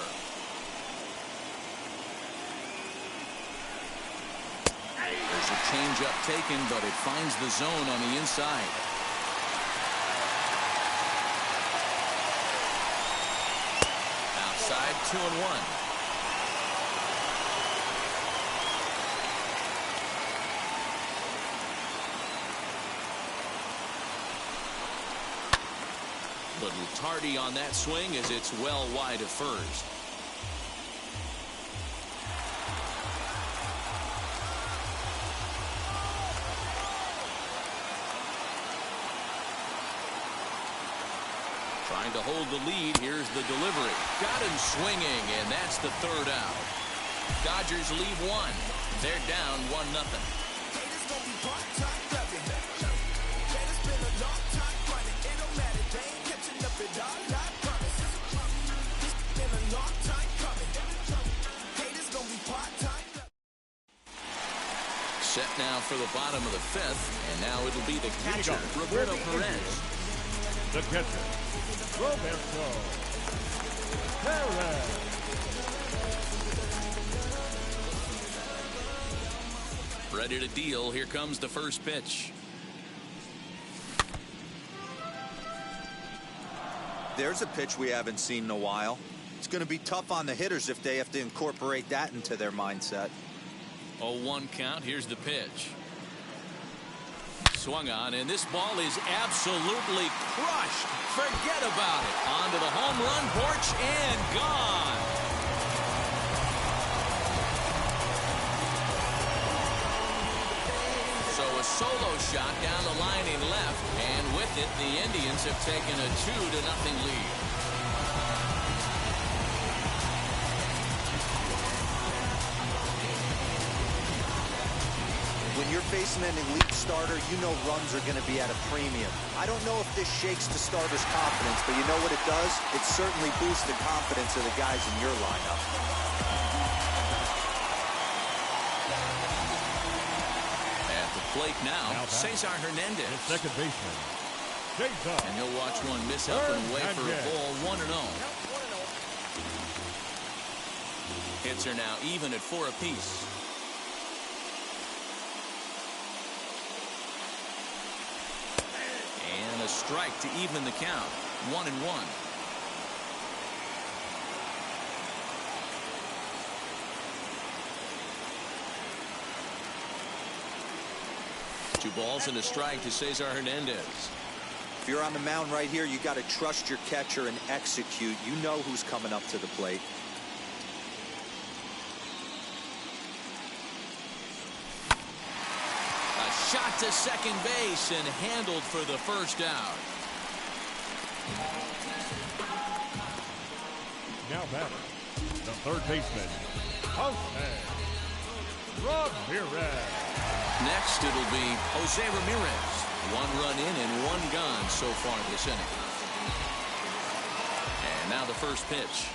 There's a changeup taken, but it finds the zone on the inside. Outside, 2-1. Little tardy on that swing as it's well wide of first. to hold the lead. Here's the delivery. Got him swinging, and that's the third out. Dodgers leave one. They're down 1-0. Set now for the bottom of the fifth, and now it'll be the catcher, Roberto Perez. The catcher, Roberto Perez. Ready to deal. Here comes the first pitch. There's a pitch we haven't seen in a while. It's going to be tough on the hitters if they have to incorporate that into their mindset. 0-1 count. Here's the pitch. Swung on, and this ball is absolutely crushed. Forget about it. Onto the home run porch and gone. So a solo shot down the line in left, and with it, the Indians have taken a 2-0 lead. When you're facing an elite starter, you know runs are going to be at a premium. I don't know if this shakes the starter's confidence, but you know what it does? It certainly boosts the confidence of the guys in your lineup. At the plate now Cesar Hernandez. The second baseman, Cesar. And he'll watch one miss up and away for a ball. 1-0. Hits are now even at 4 apiece. And a strike to even the count. 1-1. Two balls and a strike to Cesar Hernandez. If you're on the mound right here, you got to trust your catcher and execute. You know who's coming up to the plate. Shot to second base and handled for the first out. Now batter, the third baseman, Jose Ramirez. Next, it'll be Jose Ramirez. 1 run in and 1 gone so far this inning. And now the first pitch.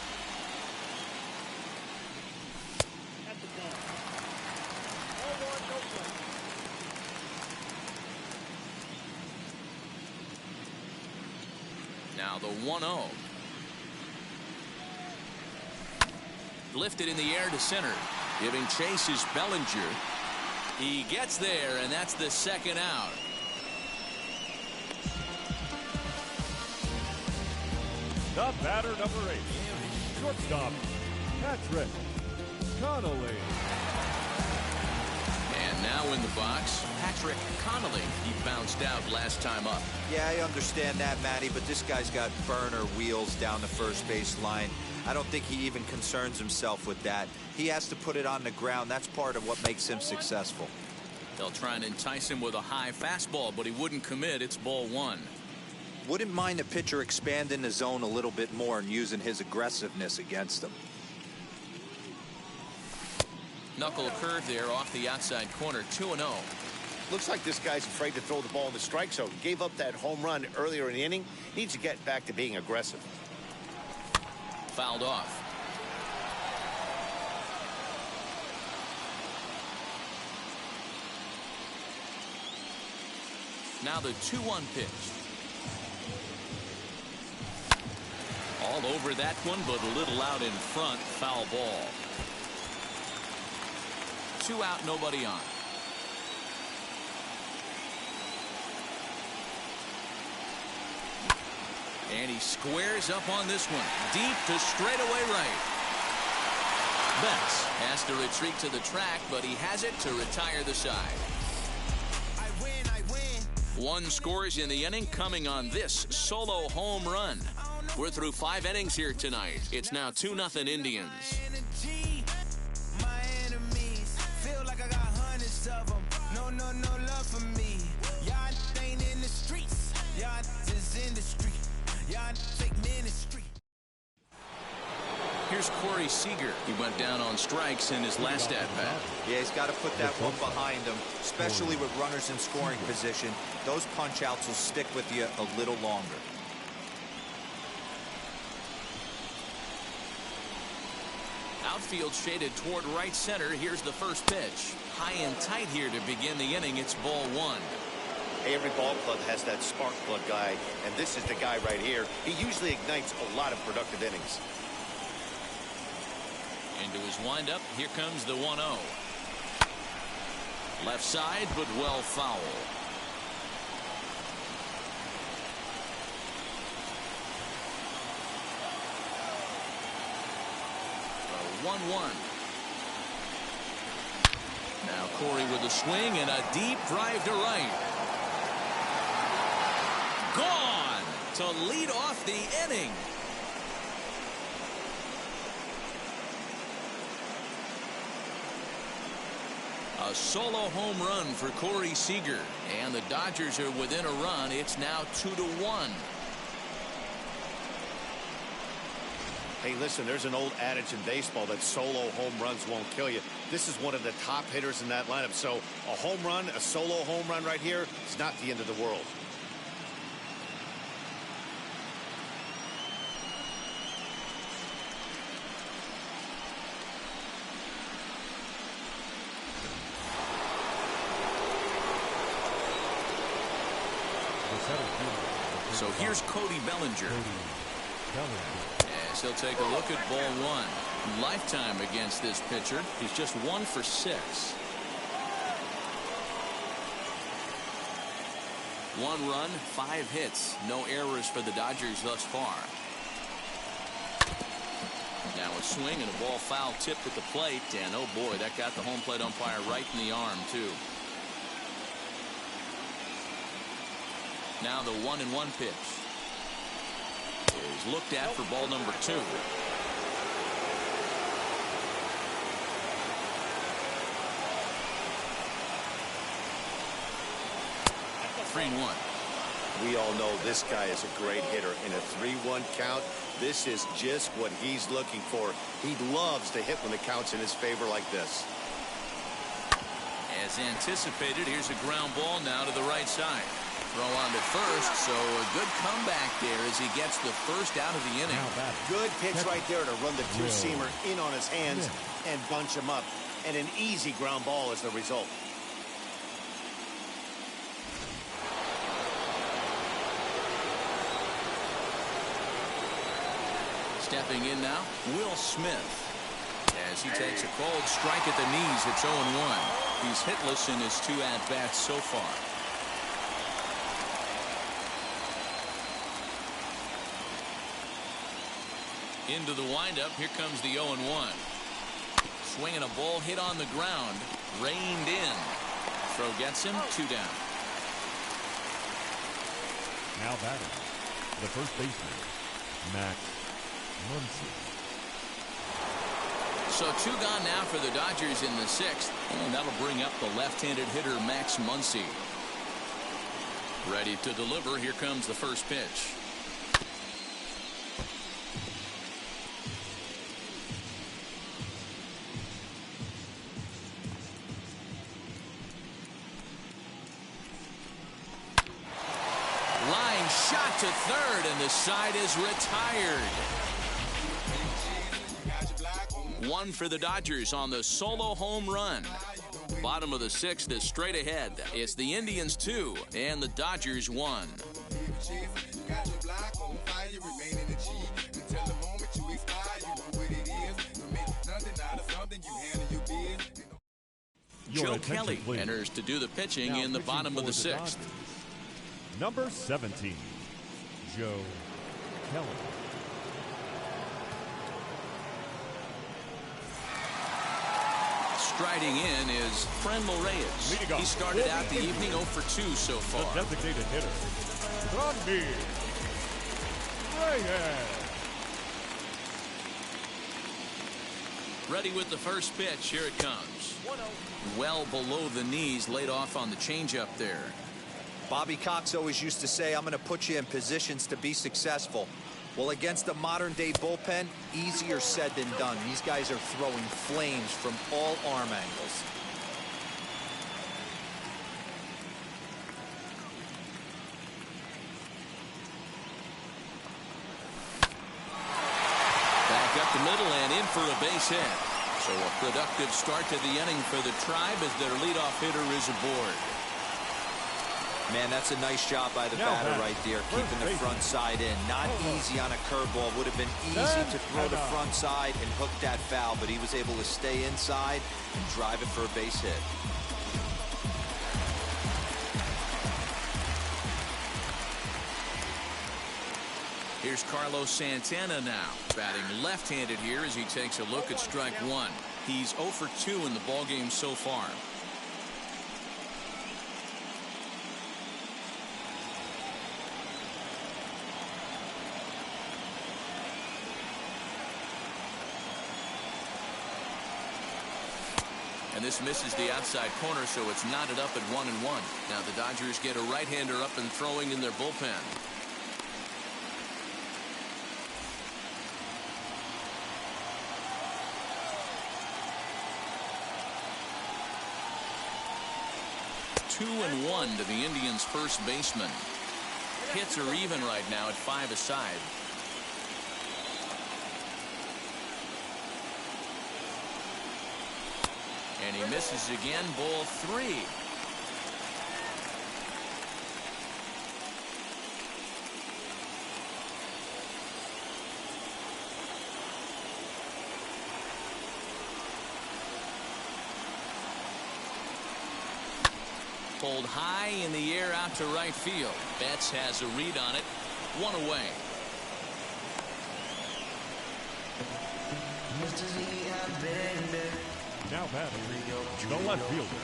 Now the 1-0. Lifted in the air to center. Giving chase is Bellinger. He gets there, and that's the second out. The batter, number 8, shortstop, Patrick Connolly. And now in the box, Patrick Connolly. He bounced out last time up. Yeah, I understand that, Matty, but this guy's got burner wheels down the first base line. I don't think he even concerns himself with that. He has to put it on the ground. That's part of what makes him successful. They'll try and entice him with a high fastball, but he wouldn't commit. It's ball 1. Wouldn't mind a pitcher expanding the zone a little bit more and using his aggressiveness against him. Knuckle curve there off the outside corner. 2-0. Looks like this guy's afraid to throw the ball in the strike zone. Gave up that home run earlier in the inning. Needs to get back to being aggressive. Fouled off. Now the 2-1 pitch. All over that one, but a little out in front. Foul ball. 2 out, nobody on. And he squares up on this one. Deep to straightaway right. Betts has to retreat to the track, but he has it to retire the side. I win. 1 scores in the inning coming on this solo home run. We're through 5 innings here tonight. It's now 2-0 Indians. My enemies feel like I got hundreds of them. No love for me. Y'all ain't in the streets. Y'all is in the street. Y'all take me here's Corey Seager. He went down on strikes in his last at-bat. Yeah, he's got to put that one behind him, especially with runners in scoring position. Those punch-outs will stick with you a little longer. Outfield shaded toward right center. Here's the first pitch. High and tight here to begin the inning. It's ball one. Every ball club has that spark plug guy, and this is the guy right here. He usually ignites a lot of productive innings. Into his windup, here comes the 1-0. Left side, but well foul. A 1-1. Now Corey with a swing and a deep drive to right. Gone to lead off the inning. A solo home run for Corey Seager, and the Dodgers are within a run. It's now 2-1. Hey, listen, there's an old adage in baseball that solo home runs won't kill you. This is one of the top hitters in that lineup. So a home run, a solo home run right here is not the end of the world. So here's Cody Bellinger. As he'll take a look at ball one. Lifetime against this pitcher. He's just 1 for 6. 1 run, 5 hits. No errors for the Dodgers thus far. Now a swing and a ball foul tipped at the plate. And oh boy, that got the home plate umpire right in the arm too. Now the 1-1 pitch is looked at for ball number 2. 3-1. We all know this guy is a great hitter. In a 3-1 count, this is just what he's looking for. He loves to hit when the count's in his favor like this. As anticipated, here's a ground ball now to the right side. Throw on to first, so a good comeback there as he gets the first out of the inning. Good pitch right there to run the two-seamer in on his hands and bunch him up. And an easy ground ball as the result. Stepping in now, Will Smith. As he takes a cold strike at the knees, it's 0-1. He's hitless in his 2 at-bats so far. Into the windup, here comes the 0-1. Swinging a ball hit on the ground, reined in. Throw gets him, 2 down. Now batting, the first baseman, Max Muncy. So 2 gone now for the Dodgers in the 6th, and that'll bring up the left-handed hitter Max Muncy. Ready to deliver. Here comes the first pitch. Line shot to third, and the side is retired. 1 for the Dodgers on the solo home run. Bottom of the 6th is straight ahead. It's the Indians 2 and the Dodgers 1. Joe Kelly enters to do the pitching in the bottom of the 6th. Number 17, Joe Kelly. Striding in is Franmil Reyes. He started out the evening 0 for 2 so far. The designated hitter, Franmil Reyes. Ready with the first pitch. Here it comes. Well below the knees, laid off on the changeup there. Bobby Cox always used to say, I'm going to put you in positions to be successful. Well, against the modern-day bullpen, easier said than done. These guys are throwing flames from all arm angles. Back up the middle and in for a base hit. So a productive start to the inning for the Tribe as their leadoff hitter is aboard. Man, that's a nice job by the batter right there, keeping the front side in. Not easy on a curveball. Would have been easy to throw the front side and hook that foul, but he was able to stay inside and drive it for a base hit. Here's Carlos Santana now, batting left-handed here as he takes a look at strike one. He's 0 for 2 in the ballgame so far. And this misses the outside corner, so it's knotted up at 1-1. Now the Dodgers get a right-hander up and throwing in their bullpen. Two and 1 to the Indians' first baseman. Hits are even right now at 5 aside. And he misses again, ball 3. Pulled high in the air out to right field. Betts has a read on it. 1 away. Now batting, the left fielder,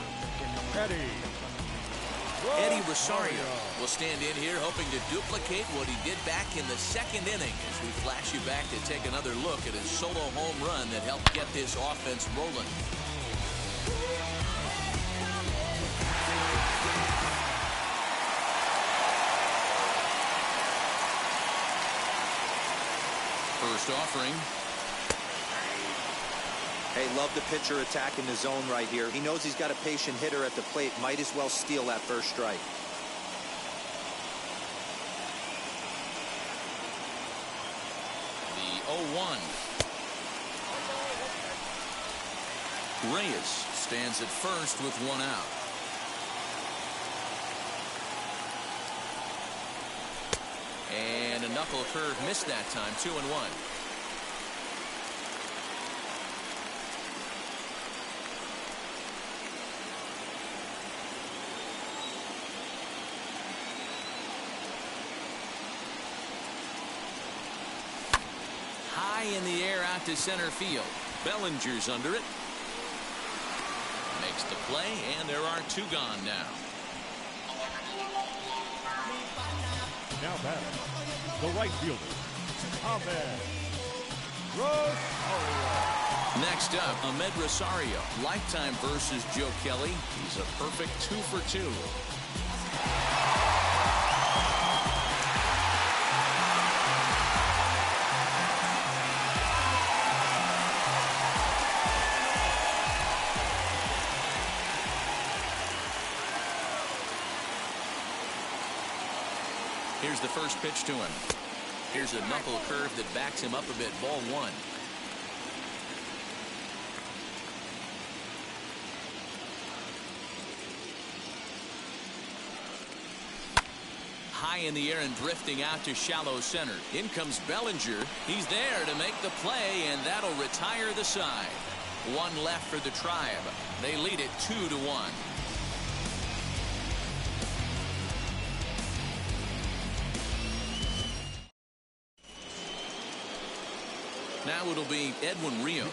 Eddie Rosario will stand in here hoping to duplicate what he did back in the second inning as we flash you back to take another look at his solo home run that helped get this offense rolling. First offering. Hey, love the pitcher attacking the zone right here. He knows he's got a patient hitter at the plate. Might as well steal that first strike. The 0-1. Reyes stands at first with 1 out. And a knuckle curve missed that time. 2-1. High in the air out to center field. Bellinger's under it. Makes the play, and there are 2 gone now. Now batting, the right fielder, Rosario. Next up, Ahmed Rosario. Lifetime versus Joe Kelly. He's a perfect 2 for 2. Here's the first pitch to him. Here's a knuckle curve that backs him up a bit. Ball 1. High in the air and drifting out to shallow center. In comes Bellinger. He's there to make the play, and that'll retire the side. 1 left for the Tribe. They lead it 2-1. Now it'll be Edwin Rios.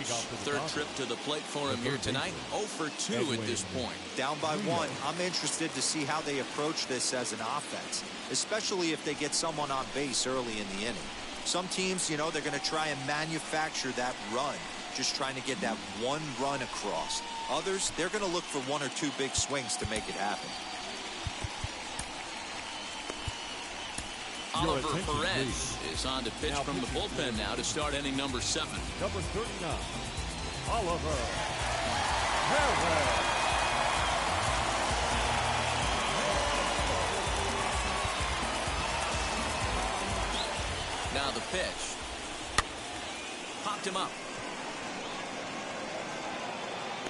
Third trip to the plate for him here tonight. 0 for 2 at this point. Down by 1. I'm interested to see how they approach this as an offense, especially if they get someone on base early in the inning. Some teams, you know, they're going to try and manufacture that run, just trying to get that 1 run across. Others, they're going to look for 1 or 2 big swings to make it happen. Oliver Perez is on to pitch from the bullpen now to start inning number 7. Number 39, Oliver Perez. Now the pitch. Popped him up.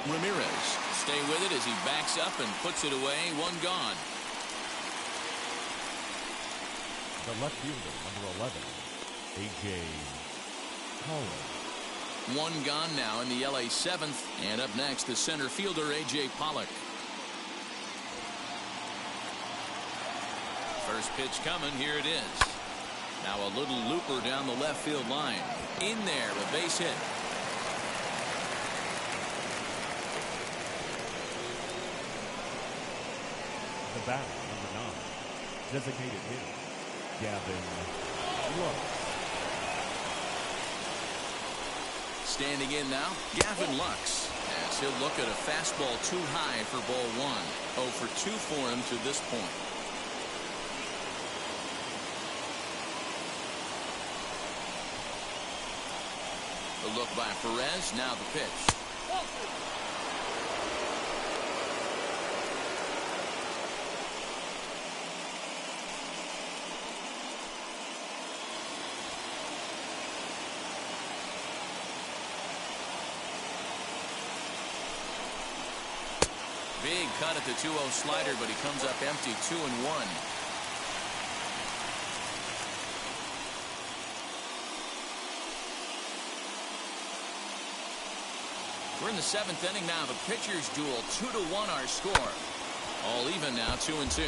Ramirez, stay with it as he backs up and puts it away. 1 gone. The left fielder, number 11, A.J. Pollock. 1 gone now in the LA 7th. And up next, the center fielder, A.J. Pollock. First pitch coming. Here it is. Now a little looper down the left field line. In there, a base hit. The batter, number 9, designated hitter, Gavin Lux. Standing in now, Gavin Lux, as he'll look at a fastball too high for ball 1. 0 for 2 for him to this point. The look by Perez. Now the pitch. Big cut at the 2-0 slider, but he comes up empty. 2-1. We're in the 7th inning now. The pitchers duel. 2-1 our score. All even now. 2-2.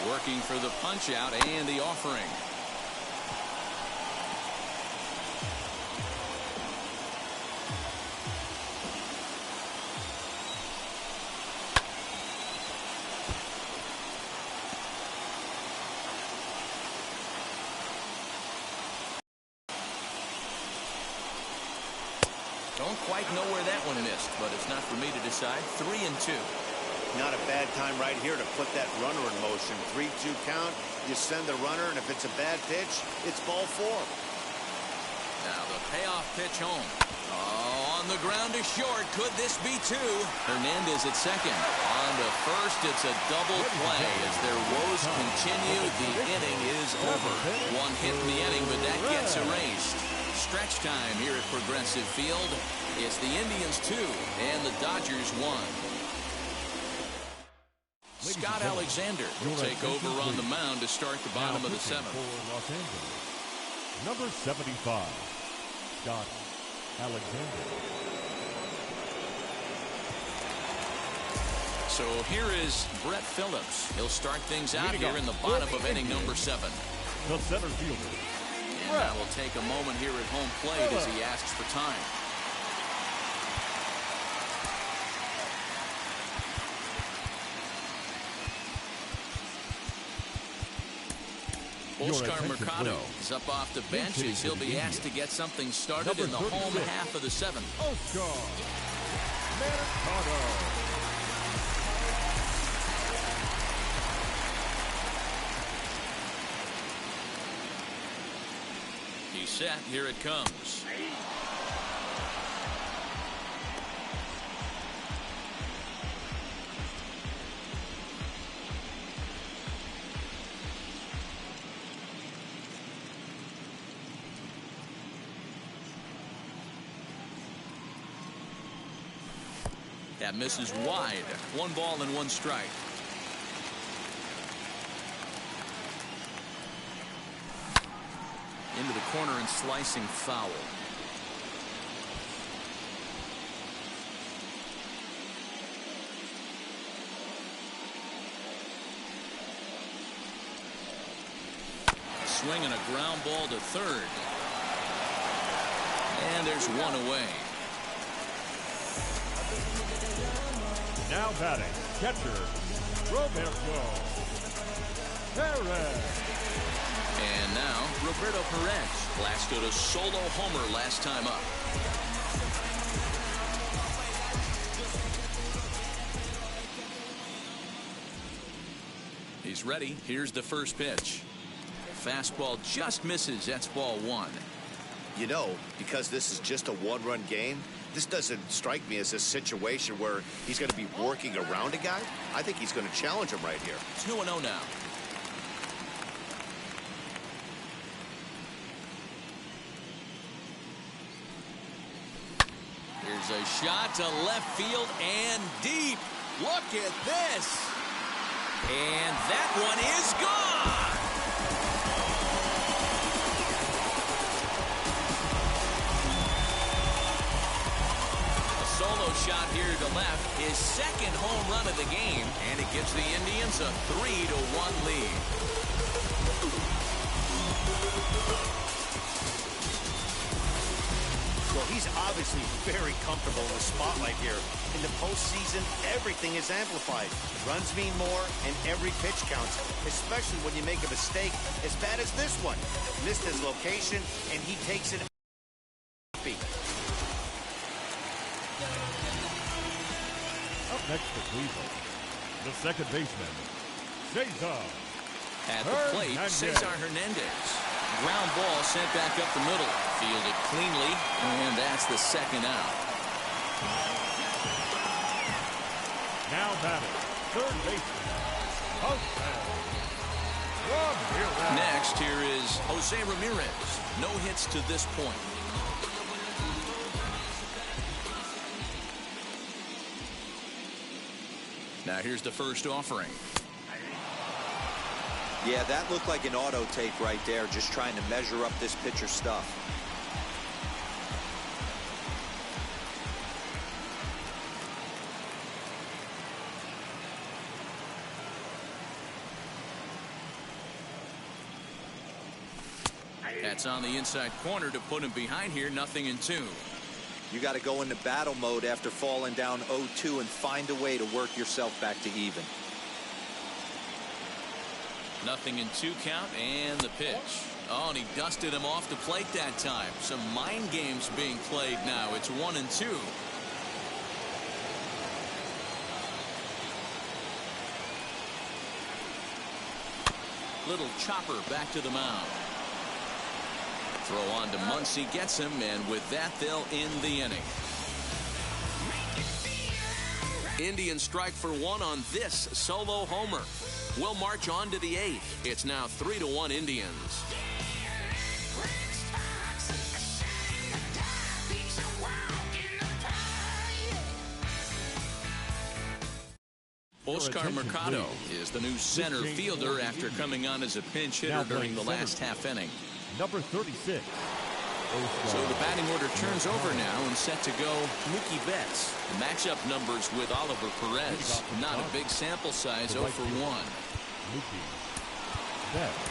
Working for the punch out and the offering. Don't quite know where that one missed, but it's not for me to decide. 3-2. Not a bad time right here to put that runner in motion. 3-2 count. You send the runner, and if it's a bad pitch, it's ball 4. Now the payoff pitch home. Oh, on the ground to short. Could this be 2? Hernandez at second. On to first. It's a double play as their woes continue. The inning is over. 1 hit in the inning, but that gets erased. Stretch time here at Progressive Field. It's the Indians 2 and the Dodgers 1. Scott Alexander will take over on the mound to start the bottom of the 7th. For Los Angeles, number 75, Scott Alexander. So here is Brett Phillips. He'll start things out here in the bottom of inning number 7. The center fielder. And that will take a moment here at home plate as he asks for time. Oscar Mercado is up off the bench as he'll be asked to get something started in the home half of the 7th. Oscar Mercado. He's set. Here it comes. That misses wide. 1 ball and 1 strike. Into the corner and slicing foul. Swing and a ground ball to third. And there's 1 away. Now batting, catcher, Roberto Perez. And now, Roberto Perez blasted a solo homer last time up. He's ready. Here's the first pitch. Fastball just misses. That's ball one. You know, because this is just a one-run game, this doesn't strike me as a situation where he's going to be working around a guy. I think he's going to challenge him right here. 2-0 now. Here's a shot to left field and deep. Look at this. And that one is gone. A solo shot here to left. His second home run of the game. And it gives the Indians a 3-1 lead. Well, he's obviously very comfortable in the spotlight here. In the postseason, everything is amplified. Runs mean more, and every pitch counts, especially when you make a mistake as bad as this one. Missed his location, and he takes it. Up next for Cleveland, the second baseman, Cesar. At the plate, Cesar Hernandez. Ground ball sent back up the middle. Fielded cleanly, and that's the second out. Now batting, third baseman, Jose Ramirez. Next, here is Jose Ramirez. No hits to this point. Now here's the first offering. Yeah, that looked like an auto tape right there, just trying to measure up this pitcher's stuff. That's on the inside corner to put him behind here. 0-2. You got to go into battle mode after falling down 0-2 and find a way to work yourself back to even. 0-2 count and the pitch. Oh, and he dusted him off the plate that time. Some mind games being played now. It's 1-2. Little chopper back to the mound. Throw on to Muncy, gets him, and with that, they'll end the inning. Indians strike for one on this solo homer. We'll march on to the eighth. It's now 3-1 Indians. Oscar Mercado is the new center fielder after coming on as a pinch hitter during the last half inning. Number 36. So the batting order turns over now and set to go Mookie Betts. Matchup numbers with Oliver Perez. Not a big sample size, 0 for 1. Mookie Betts.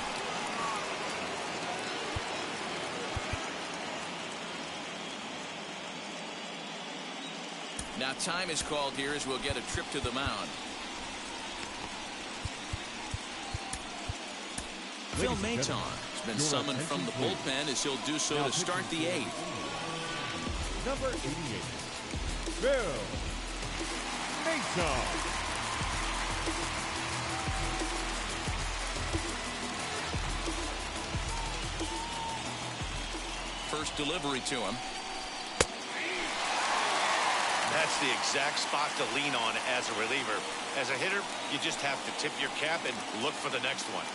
Now time is called here as we'll get a trip to the mound. Phil Maton has been summoned from the bullpen as he'll do so to start the eighth. Number 88, Phil Maton. First delivery to him. That's the exact spot to lean on as a reliever. As a hitter, you just have to tip your cap and look for the next one.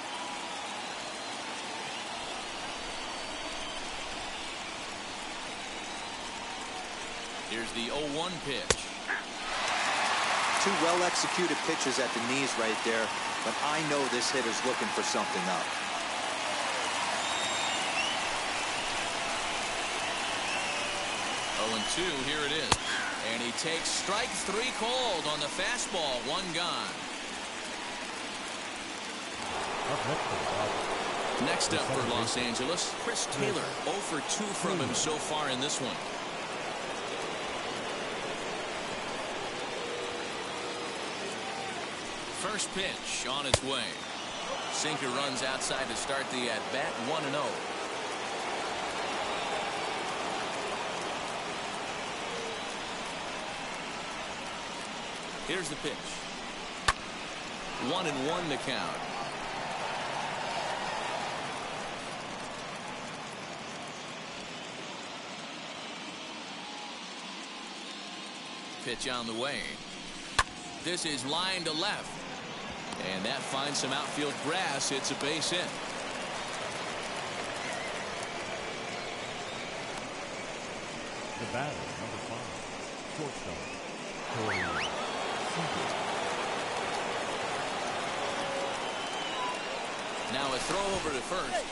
Here's the 0-1 pitch. Two well-executed pitches at the knees right there, but I know this hitter's looking for something up. Two, here it is. And he takes strike three called on the fastball. One gone. Next up for Los Angeles, Chris Taylor. 0 for 2 from him so far in this one. First pitch on its way. Sinker runs outside to start the at-bat. 1-0. Here's the pitch. 1-1 to count. Pitch on the way. This is line to left. And that finds some outfield grass. It's a base hit. The batter, number 5, shortstop, Corey Seager. Now a throw over to first.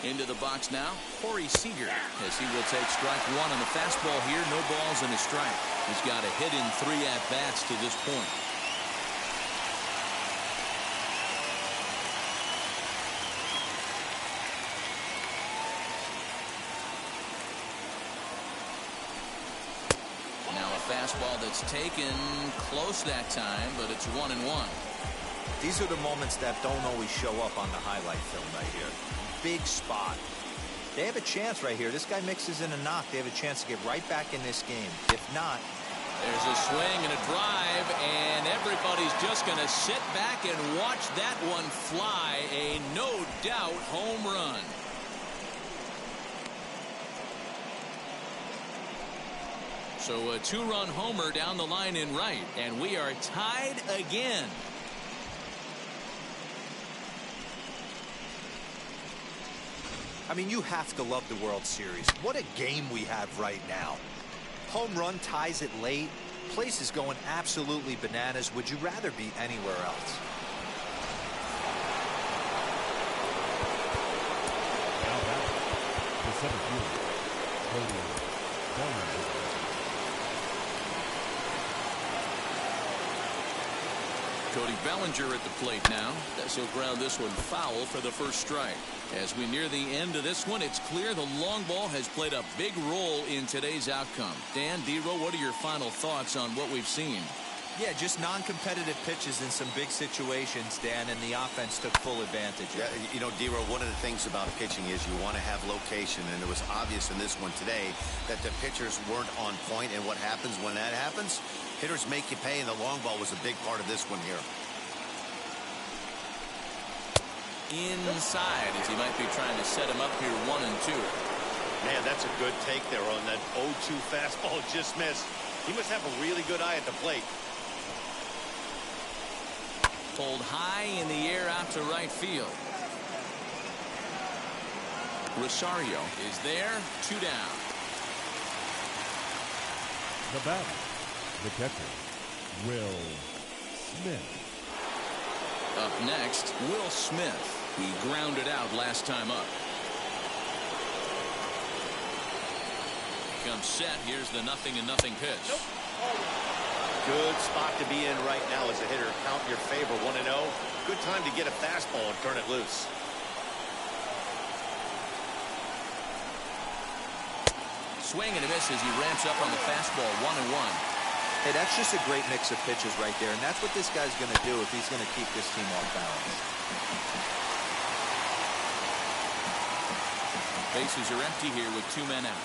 Into the box now, Corey Seager, as he will take strike 1 on the fastball here. No balls and a strike. He's got a hit in 3 at-bats to this point. Now a fastball that's taken close that time, but it's 1-1. These are the moments that don't always show up on the highlight film right here. Big spot. They have a chance right here. This guy mixes in a knock. They have a chance to get right back in this game. If not, there's a swing and a drive, and everybody's just going to sit back and watch that one fly. A no doubt home run. So a 2-run homer down the line in right, and we are tied again. I mean, you have to love the World Series. What a game we have right now. Home run ties it late. Place is going absolutely bananas. Would you rather be anywhere else? Now back to center field, Cody Bellinger. Cody Bellinger at the plate now, as he'll ground this one foul for the first strike. As we near the end of this one, it's clear the long ball has played a big role in today's outcome. Dan, D-Row, what are your final thoughts on what we've seen? Yeah, just non-competitive pitches in some big situations, Dan, and the offense took full advantage. Yeah, you know, D-Row, one of the things about pitching is you want to have location, and it was obvious in this one today that the pitchers weren't on point, and what happens when that happens? Hitters make you pay, and the long ball was a big part of this one here. Inside, as he might be trying to set him up here 1-2. Man, that's a good take there on that 0-2 fastball just missed. He must have a really good eye at the plate. Pulled high in the air out to right field. Rosario is there, 2 down. The batter, the catcher, Will Smith. Up next, Will Smith. He grounded out last time up. Comes set. Here's the 0-0 pitch. Nope. Good spot to be in right now as a hitter. Count your favor, 1-0. Good time to get a fastball and turn it loose. Swing and a miss as he ramps up on the fastball, 1-1. Hey, that's just a great mix of pitches right there, and that's what this guy's going to do if he's going to keep this team off balance. Bases are empty here with 2 men out.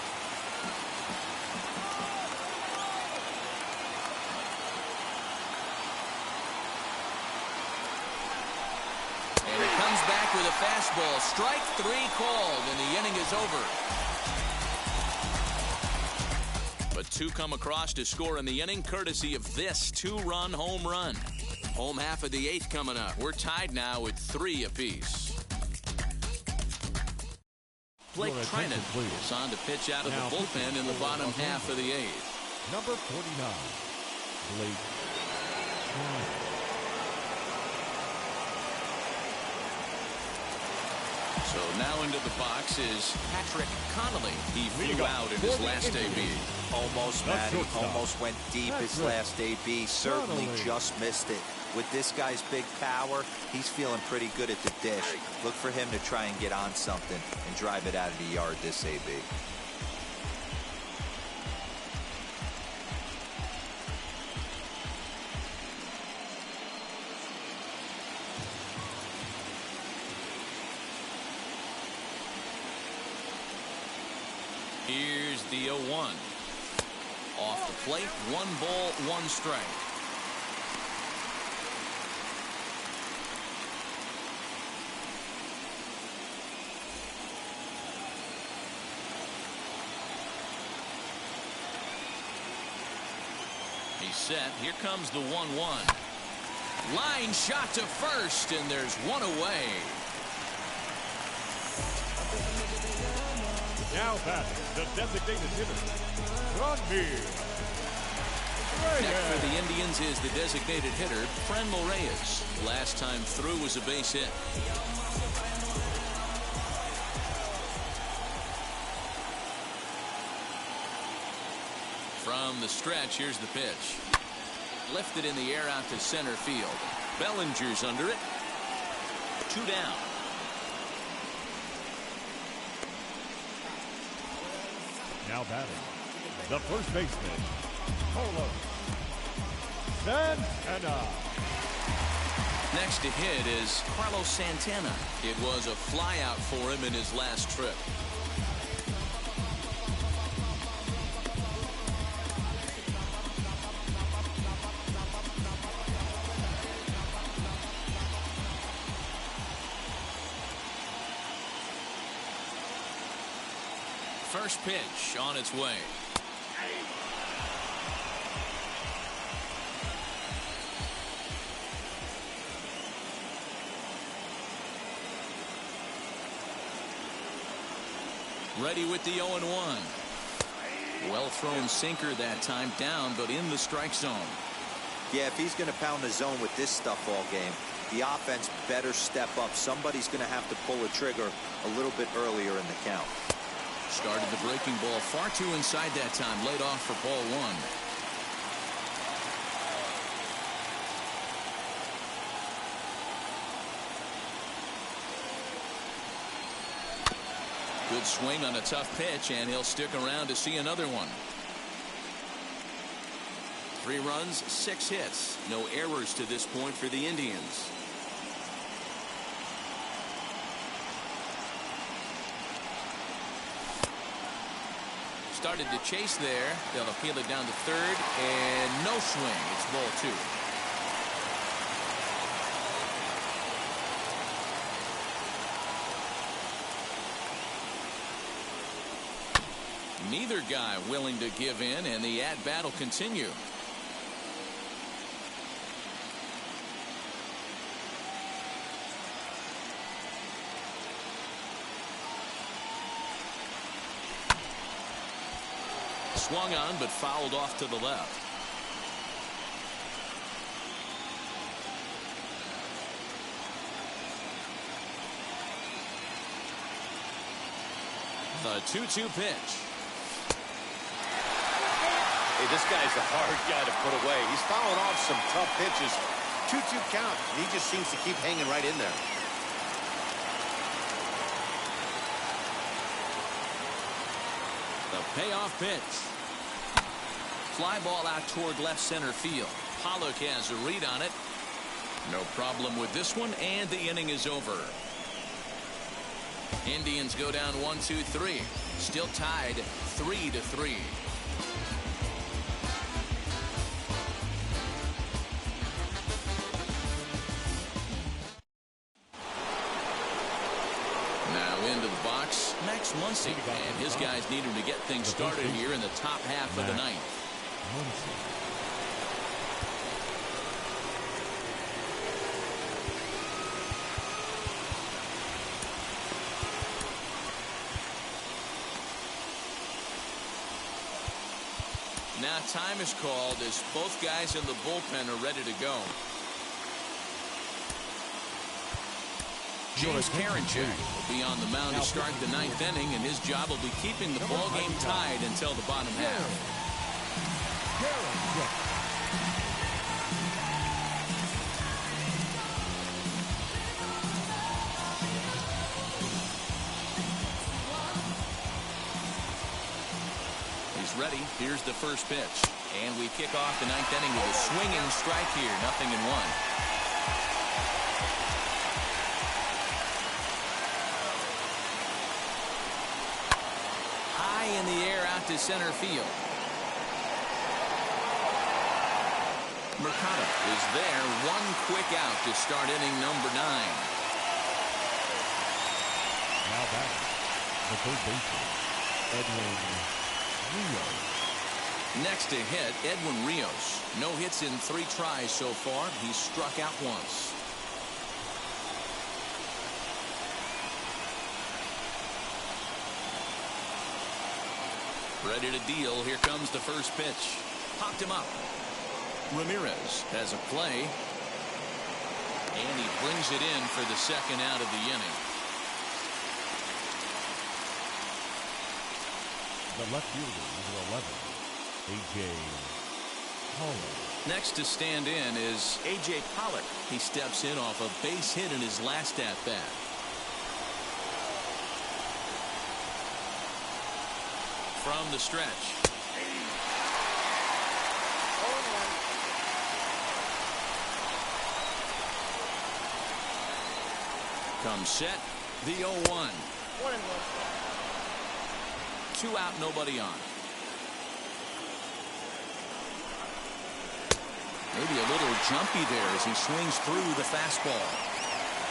And it comes back with a fastball. Strike 3 called, and the inning is over. But 2 come across to score in the inning, courtesy of this 2-run home run. Home half of the 8th coming up. We're tied now with 3 apiece. Blake Trinan is on to pitch out of the bullpen in the bottom half of the 8th. Number 49, Blake Trinan. So now into the box is Patrick Connolly. He flew out in his last AB. Almost, Matty. Almost went deep his last AB. Certainly just missed it. With this guy's big power, he's feeling pretty good at the dish. Look for him to try and get on something and drive it out of the yard this AB. Here's the 0-1. Off the plate, 1 ball, 1 strike. set. Here comes the 1-1. Line shot to first, and there's one away. Now batting the designated hitter, Next for the Indians is the designated hitter, Franmil Reyes. Last time through was a base hit. From the stretch, here's the pitch. Lifted in the air out to center field. Bellinger's under it. 2 down. Now batting the first baseman, Polo Santana. Next to hit is Carlos Santana. It was a flyout for him in his last trip. First pitch on its way. Ready with the 0-1. Well thrown sinker that time, down but in the strike zone. Yeah, if he's going to pound the zone with this stuff all game, the offense better step up. Somebody's going to have to pull a trigger a little bit earlier in the count. Started the breaking ball far too inside that time. Laid off for ball 1. Good swing on a tough pitch, and he'll stick around to see another one. 3 runs, 6 hits. No errors to this point for the Indians. Started to chase there. They'll appeal it down to third, and no swing. It's ball 2. Neither guy willing to give in, and the at-bat will continue. Swung on, but fouled off to the left. The 2-2 pitch. Hey, this guy's a hard guy to put away. He's fouling off some tough pitches. 2-2 count. He just seems to keep hanging right in there. The payoff pitch. Fly ball out toward left center field. Pollock has a read on it. No problem with this one, and the inning is over. Indians go down 1-2-3. Still tied 3-3. Max Muncy, and his guys need him to get things started here in the top half of the ninth. Now time is called as both guys in the bullpen are ready to go. James Karinchak will be on the mound to start the 9th inning, and his job will be keeping the ball game tied until the bottom half. He's ready. Here's the first pitch, and we kick off the 9th inning with a swinging strike here. 0-1. In the air out to center field. Mercado is there. One quick out to start inning number 9. Now batting the third baseman, Edwin Rio. Next to hit, Edwin Rios. No hits in 3 tries so far. He's struck out once. Ready to deal. Here comes the first pitch. Popped him up. Ramirez has a play. And he brings it in for the second out of the inning. The left fielder, number 11, A.J. Pollock. Next to stand in is A.J. Pollock. He steps in off a base hit in his last at-bat. From the stretch. Comes set. The 0-1. 2 out, nobody on. Maybe a little jumpy there as he swings through the fastball.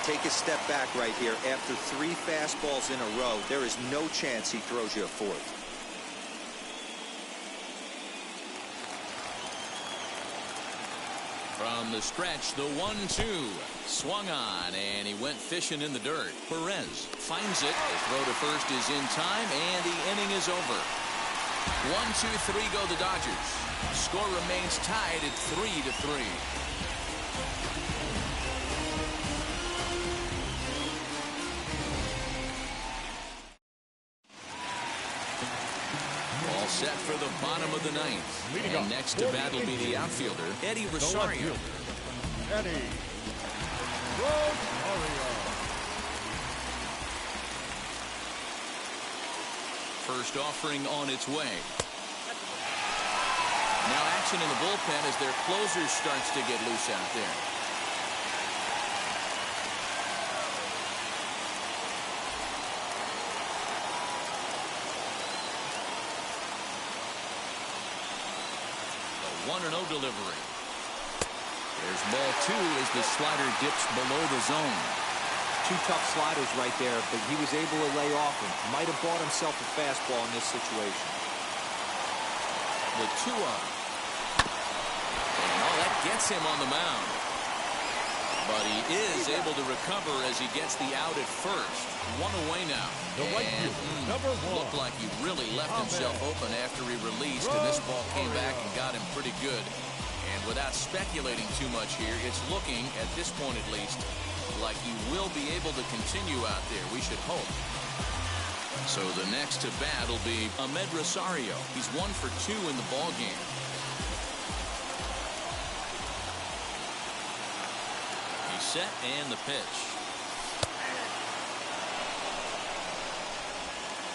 Take a step back right here. After 3 fastballs in a row, there is no chance he throws you a 4th. From the stretch, the 1-2. Swung on, and he went fishing in the dirt. Perez finds it. The throw to first is in time, and the inning is over. 1-2-3 go the Dodgers. Score remains tied at 3-3. All set for the bottom of the 9th. And next to bat will be the outfielder, Eddie Rosario. Eddie Rosario. First offering on its way. Now action in the bullpen as their closer starts to get loose out there. The 1-0 delivery. There's ball 2 as the slider dips below the zone. 2 tough sliders right there, but he was able to lay off him. Might have bought himself a fastball in this situation. The 2-0. And that gets him on the mound. But he is able to recover as he gets the out at first. 1 away now. The right fielder, number 1. Looked like he really left himself open after he released, and this ball came back and got him pretty good. And without speculating too much here, it's looking, at this point at least, like he will be able to continue out there. We should hope. So the next to bat will be Ahmed Rosario. He's 1 for 2 in the ball game. He's set and the pitch.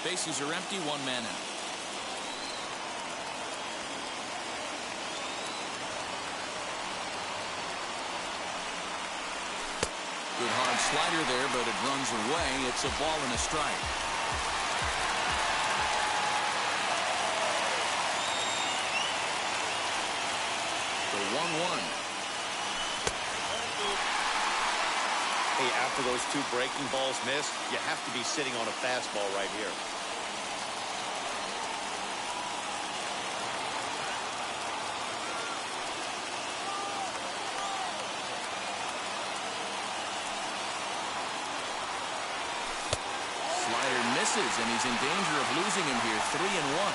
Bases are empty, 1 man out. Good hard slider there, but it runs away. It's a ball and a strike. The 1-1. Hey, after those 2 breaking balls missed, you have to be sitting on a fastball right here. And he's in danger of losing him here. 3-1.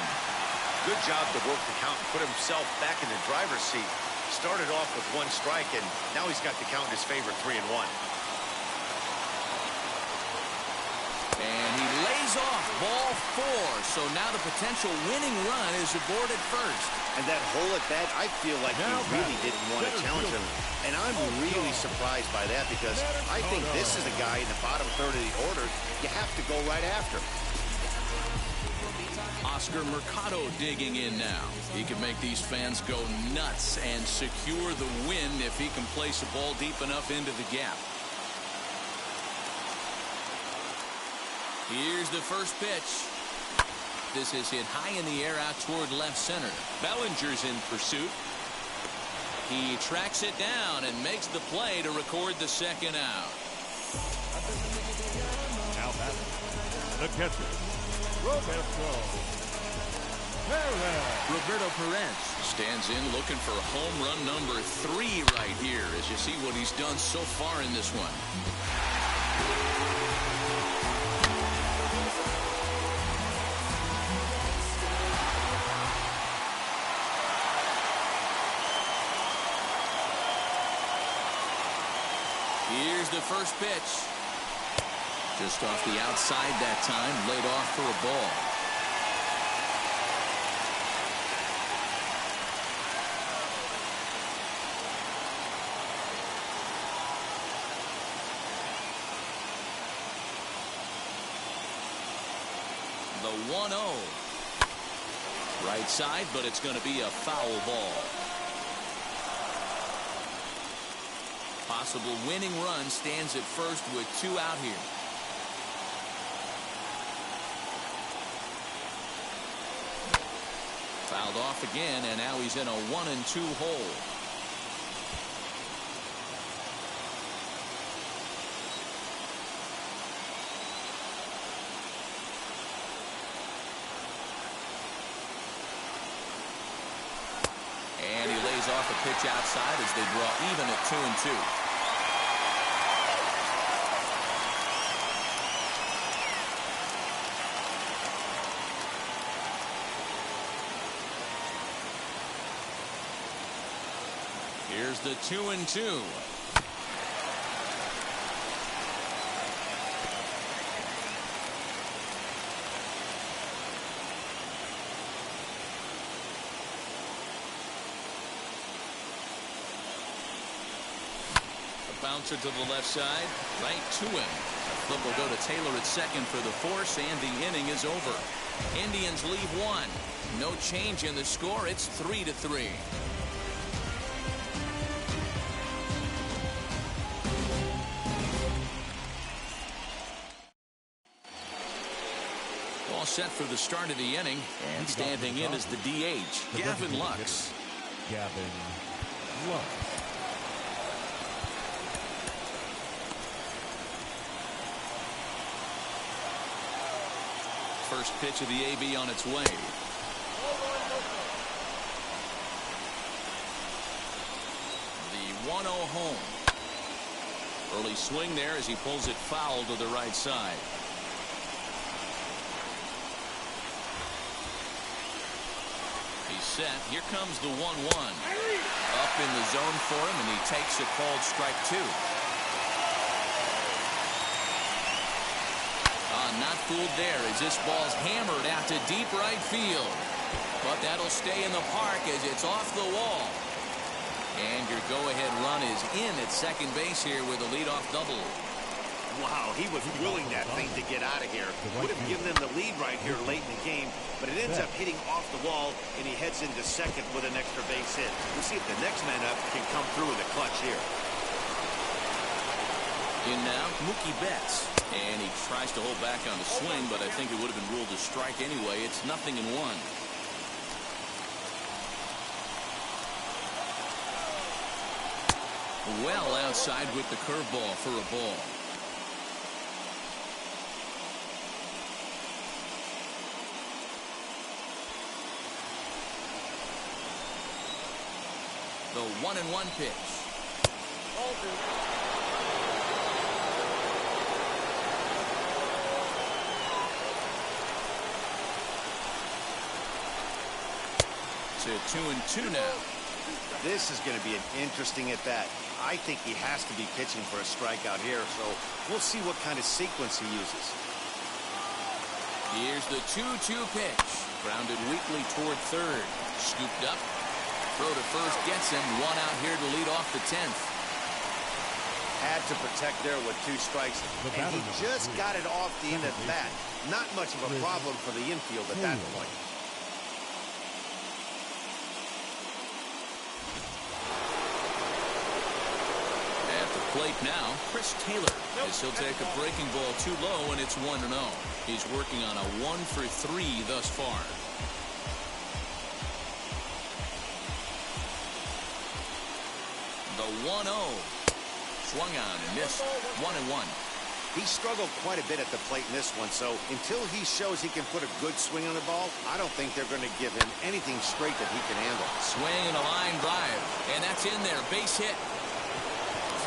Good job to work the count and put himself back in the driver's seat. Started off with 1 strike, and now he's got the count in his favor, 3-1. And he lays off ball 4. So now the potential winning run is aboard at first. And that hole at bat, I feel like he really didn't want to challenge him. And I'm really surprised by that, because I think this is the guy in the bottom third of the order you have to go right after. Oscar Mercado digging in now. He can make these fans go nuts and secure the win if he can place a ball deep enough into the gap. Here's the first pitch. This is hit high in the air out toward left center. Bellinger's in pursuit. He tracks it down and makes the play to record the second out. Now batting, the catcher, Roberto Roberto Perez stands in looking for home run number 3 right here as you see what he's done so far in this one. Here's the first pitch. Just off the outside that time, laid off for a ball. The 1-0. Right side, but it's going to be a foul ball. Possible winning run stands at first with 2 out here. Fouled off again, and now he's in a 1-2 hole. And he lays off a pitch outside as they draw even at 2-2. Here's the 2-2. Bouncer to the left side, right to him. The flip will go to Taylor at second for the force, and the inning is over. Indians leave 1. No change in the score. It's 3-3. All set for the start of the inning, and standing in is the DH, Gavin Lux. Gavin Lux. First pitch of the AB on its way. The 1-0 home. Early swing there as he pulls it foul to the right side. He's set. Here comes the 1-1. Up in the zone for him, and he takes a called strike 2. Not fooled there as this ball's hammered out to deep right field. But that'll stay in the park as it's off the wall. And your go-ahead run is in at second base here with a leadoff double. Wow, he was willing that thing to get out of here. Would have given them the lead right here late in the game, but it ends up hitting off the wall, and he heads into second with an extra base hit. We'll see if the next man up can come through with a clutch here. In now, Mookie Betts. And he tries to hold back on the swing, but I think it would have been ruled a strike anyway. It's 0-1. Well outside with the curveball for a ball. The 1-1 pitch. To 2-2 now. This is going to be an interesting at-bat. I think he has to be pitching for a strikeout here, so we'll see what kind of sequence he uses. Here's the 2-2 pitch. Grounded weakly toward third. Scooped up. Throw to first gets him. 1 out here to lead off the 10th. Had to protect there with 2 strikes, and he just got it off the end of the bat. Not much of a problem for the infield at that point. Plate now, Chris Taylor, as he'll take a breaking ball too low, and it's 1-0. He's working on a 1-for-3 thus far. The 1-0. Swung on and missed. 1-1. He struggled quite a bit at the plate in this one, so until he shows he can put a good swing on the ball, I don't think they're going to give him anything straight that he can handle. Swing and a line drive, and that's in there. Base hit.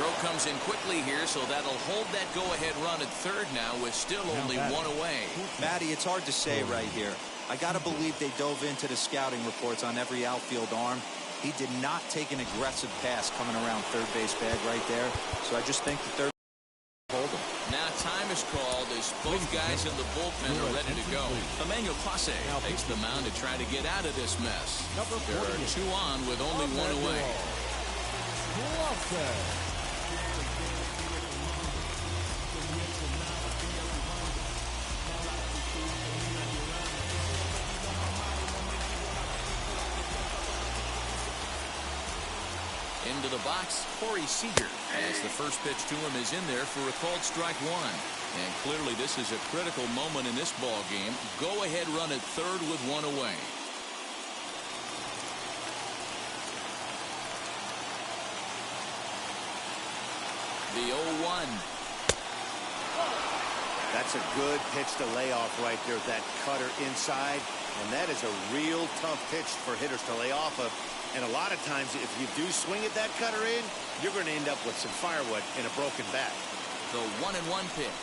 Throw comes in quickly here, so that'll hold that go-ahead run at third now with still only one away. Matty, it's hard to say right here. I got to believe they dove into the scouting reports on every outfield arm. He did not take an aggressive pass coming around third base bag right there, so I just think the third hold him. Now time is called as both guys in the bullpen are ready to go. Emmanuel Clase takes the mound to try to get out of this mess. There are two on with only one away. Into the box, Corey Seager, as the first pitch to him is in there for a called strike one. And clearly this is a critical moment in this ball game. Go ahead run at third with one away. The 0-1. That's a good pitch to lay off right there, that cutter inside. And that is a real tough pitch for hitters to lay off of. And a lot of times, if you do swing at that cutter in, you're going to end up with some firewood in a broken bat. The 1-1 pitch.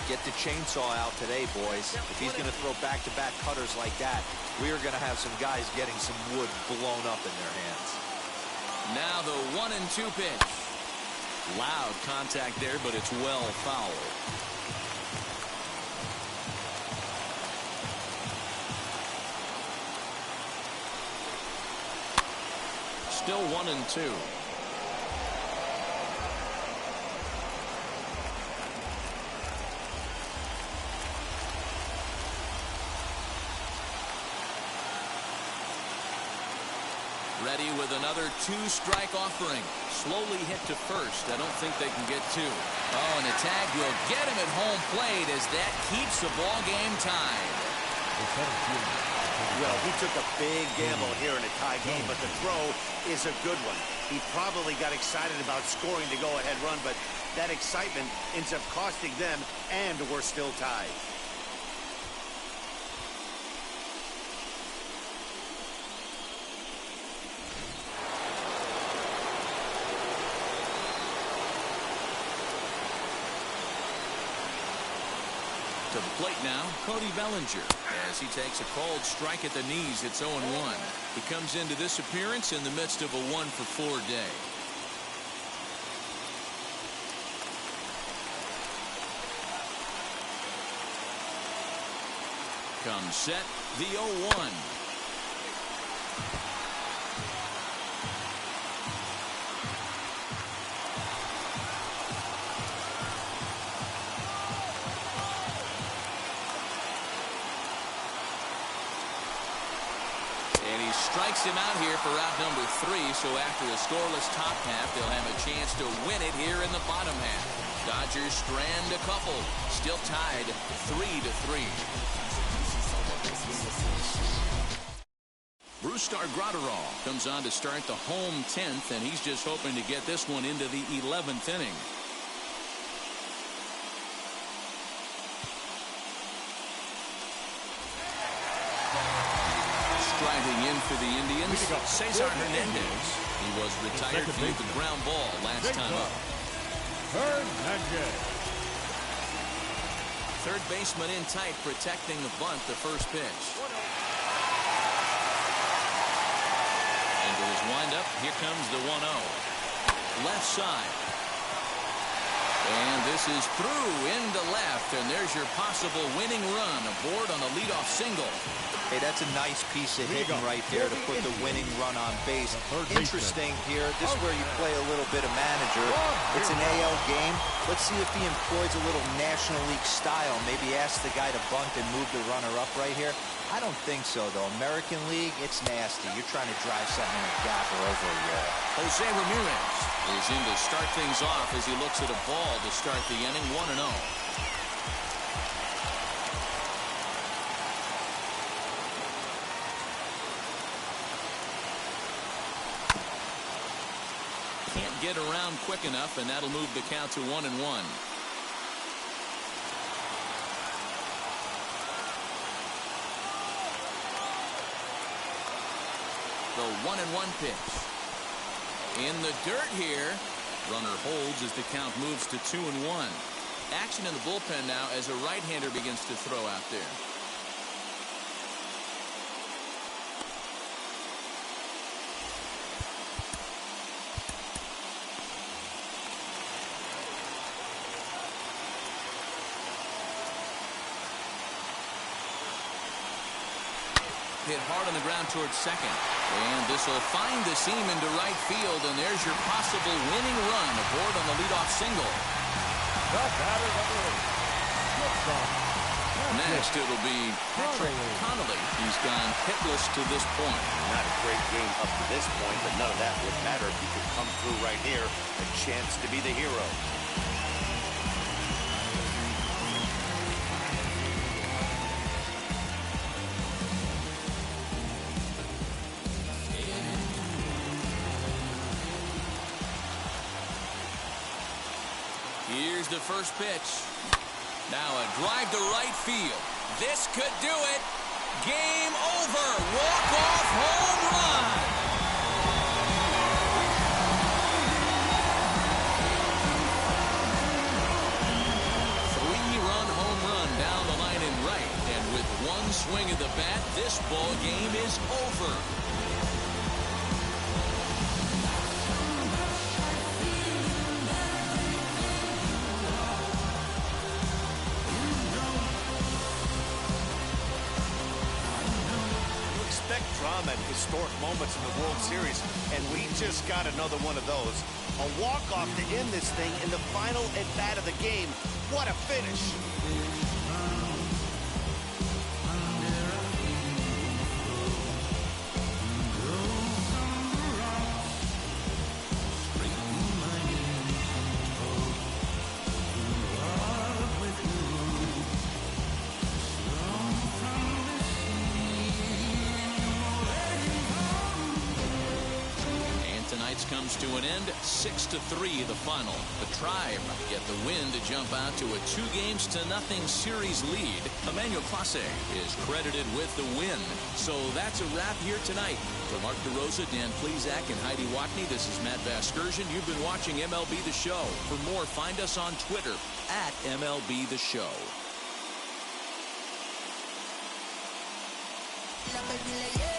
Get the chainsaw out today, boys. If he's going to throw back-to-back cutters like that, we are going to have some guys getting some wood blown up in their hands. Now the 1-2 pitch. Loud contact there, but it's well fouled. Still 1-2. Ready with another two-strike offering. Slowly hit to first. I don't think they can get two. Oh, and the tag will get him at home plate as that keeps the ball game tied. Well, he took a big gamble here in a tie game, but the throw is a good one. He probably got excited about scoring the go-ahead run, but that excitement ends up costing them, and we're still tied. To the plate now, Cody Bellinger, as he takes a called strike at the knees. It's 0-1. He comes into this appearance in the midst of a 1-for-4 day. Comes set, the 0-1. Strikes him out here for out number 3, so after a scoreless top half, they'll have a chance to win it here in the bottom half. Dodgers strand a couple, still tied 3-3. Brusdar Graterol comes on to start the home 10th, and he's just hoping to get this one into the 11th inning. Driving in for the Indians, Cesar Hernandez. He was retired via the ground ball last time up. Hernandez. Third baseman in tight, protecting the bunt, the first pitch. Into his windup, here comes the 1-0. Left side. And this is through into left, and there's your possible winning run aboard on a leadoff single. Hey, that's a nice piece of hitting right there to put the winning run on base. Interesting here. This is where you play a little bit of manager. It's an AL game. Let's see if he employs a little National League style. Maybe ask the guy to bunt and move the runner up right here. I don't think so, though. American League, it's nasty. You're trying to drive something in a gap or over a wall. Jose Ramirez is in to start things off as he looks at a ball to start the inning. 1-0. can't get around quick enough, and that'll move the count to 1-1. The 1-1 pitch. In the dirt here. Runner holds as the count moves to 2-1. Action in the bullpen now as a right-hander begins to throw out there. Hit hard on the ground towards second. And this will find the seam into right field, and there's your possible winning run aboard on the leadoff single. Next, it'll be Patrick Connolly. He's gone hitless to this point. Not a great game up to this point, but none of that would matter if he could come through right here. A chance to be the hero. Here's the first pitch. Now a drive to right field. This could do it. Game over. Walk-off home run. Three-run home run down the line in right. And with one swing of the bat, this ball game is over. Drama and historic moments in the World Series, and we just got another one of those. A walk-off to end this thing in the final at-bat of the game. What a finish. Comes to an end, 6-3 the final. The Tribe get the win to jump out to a 2-0 series lead. Emmanuel Clase is credited with the win. So that's a wrap here tonight. For Mark DeRosa, Dan Plesac, and Heidi Wackney, this is Matt Vasgersian. You've been watching MLB The Show. For more, find us on Twitter at MLB The Show. La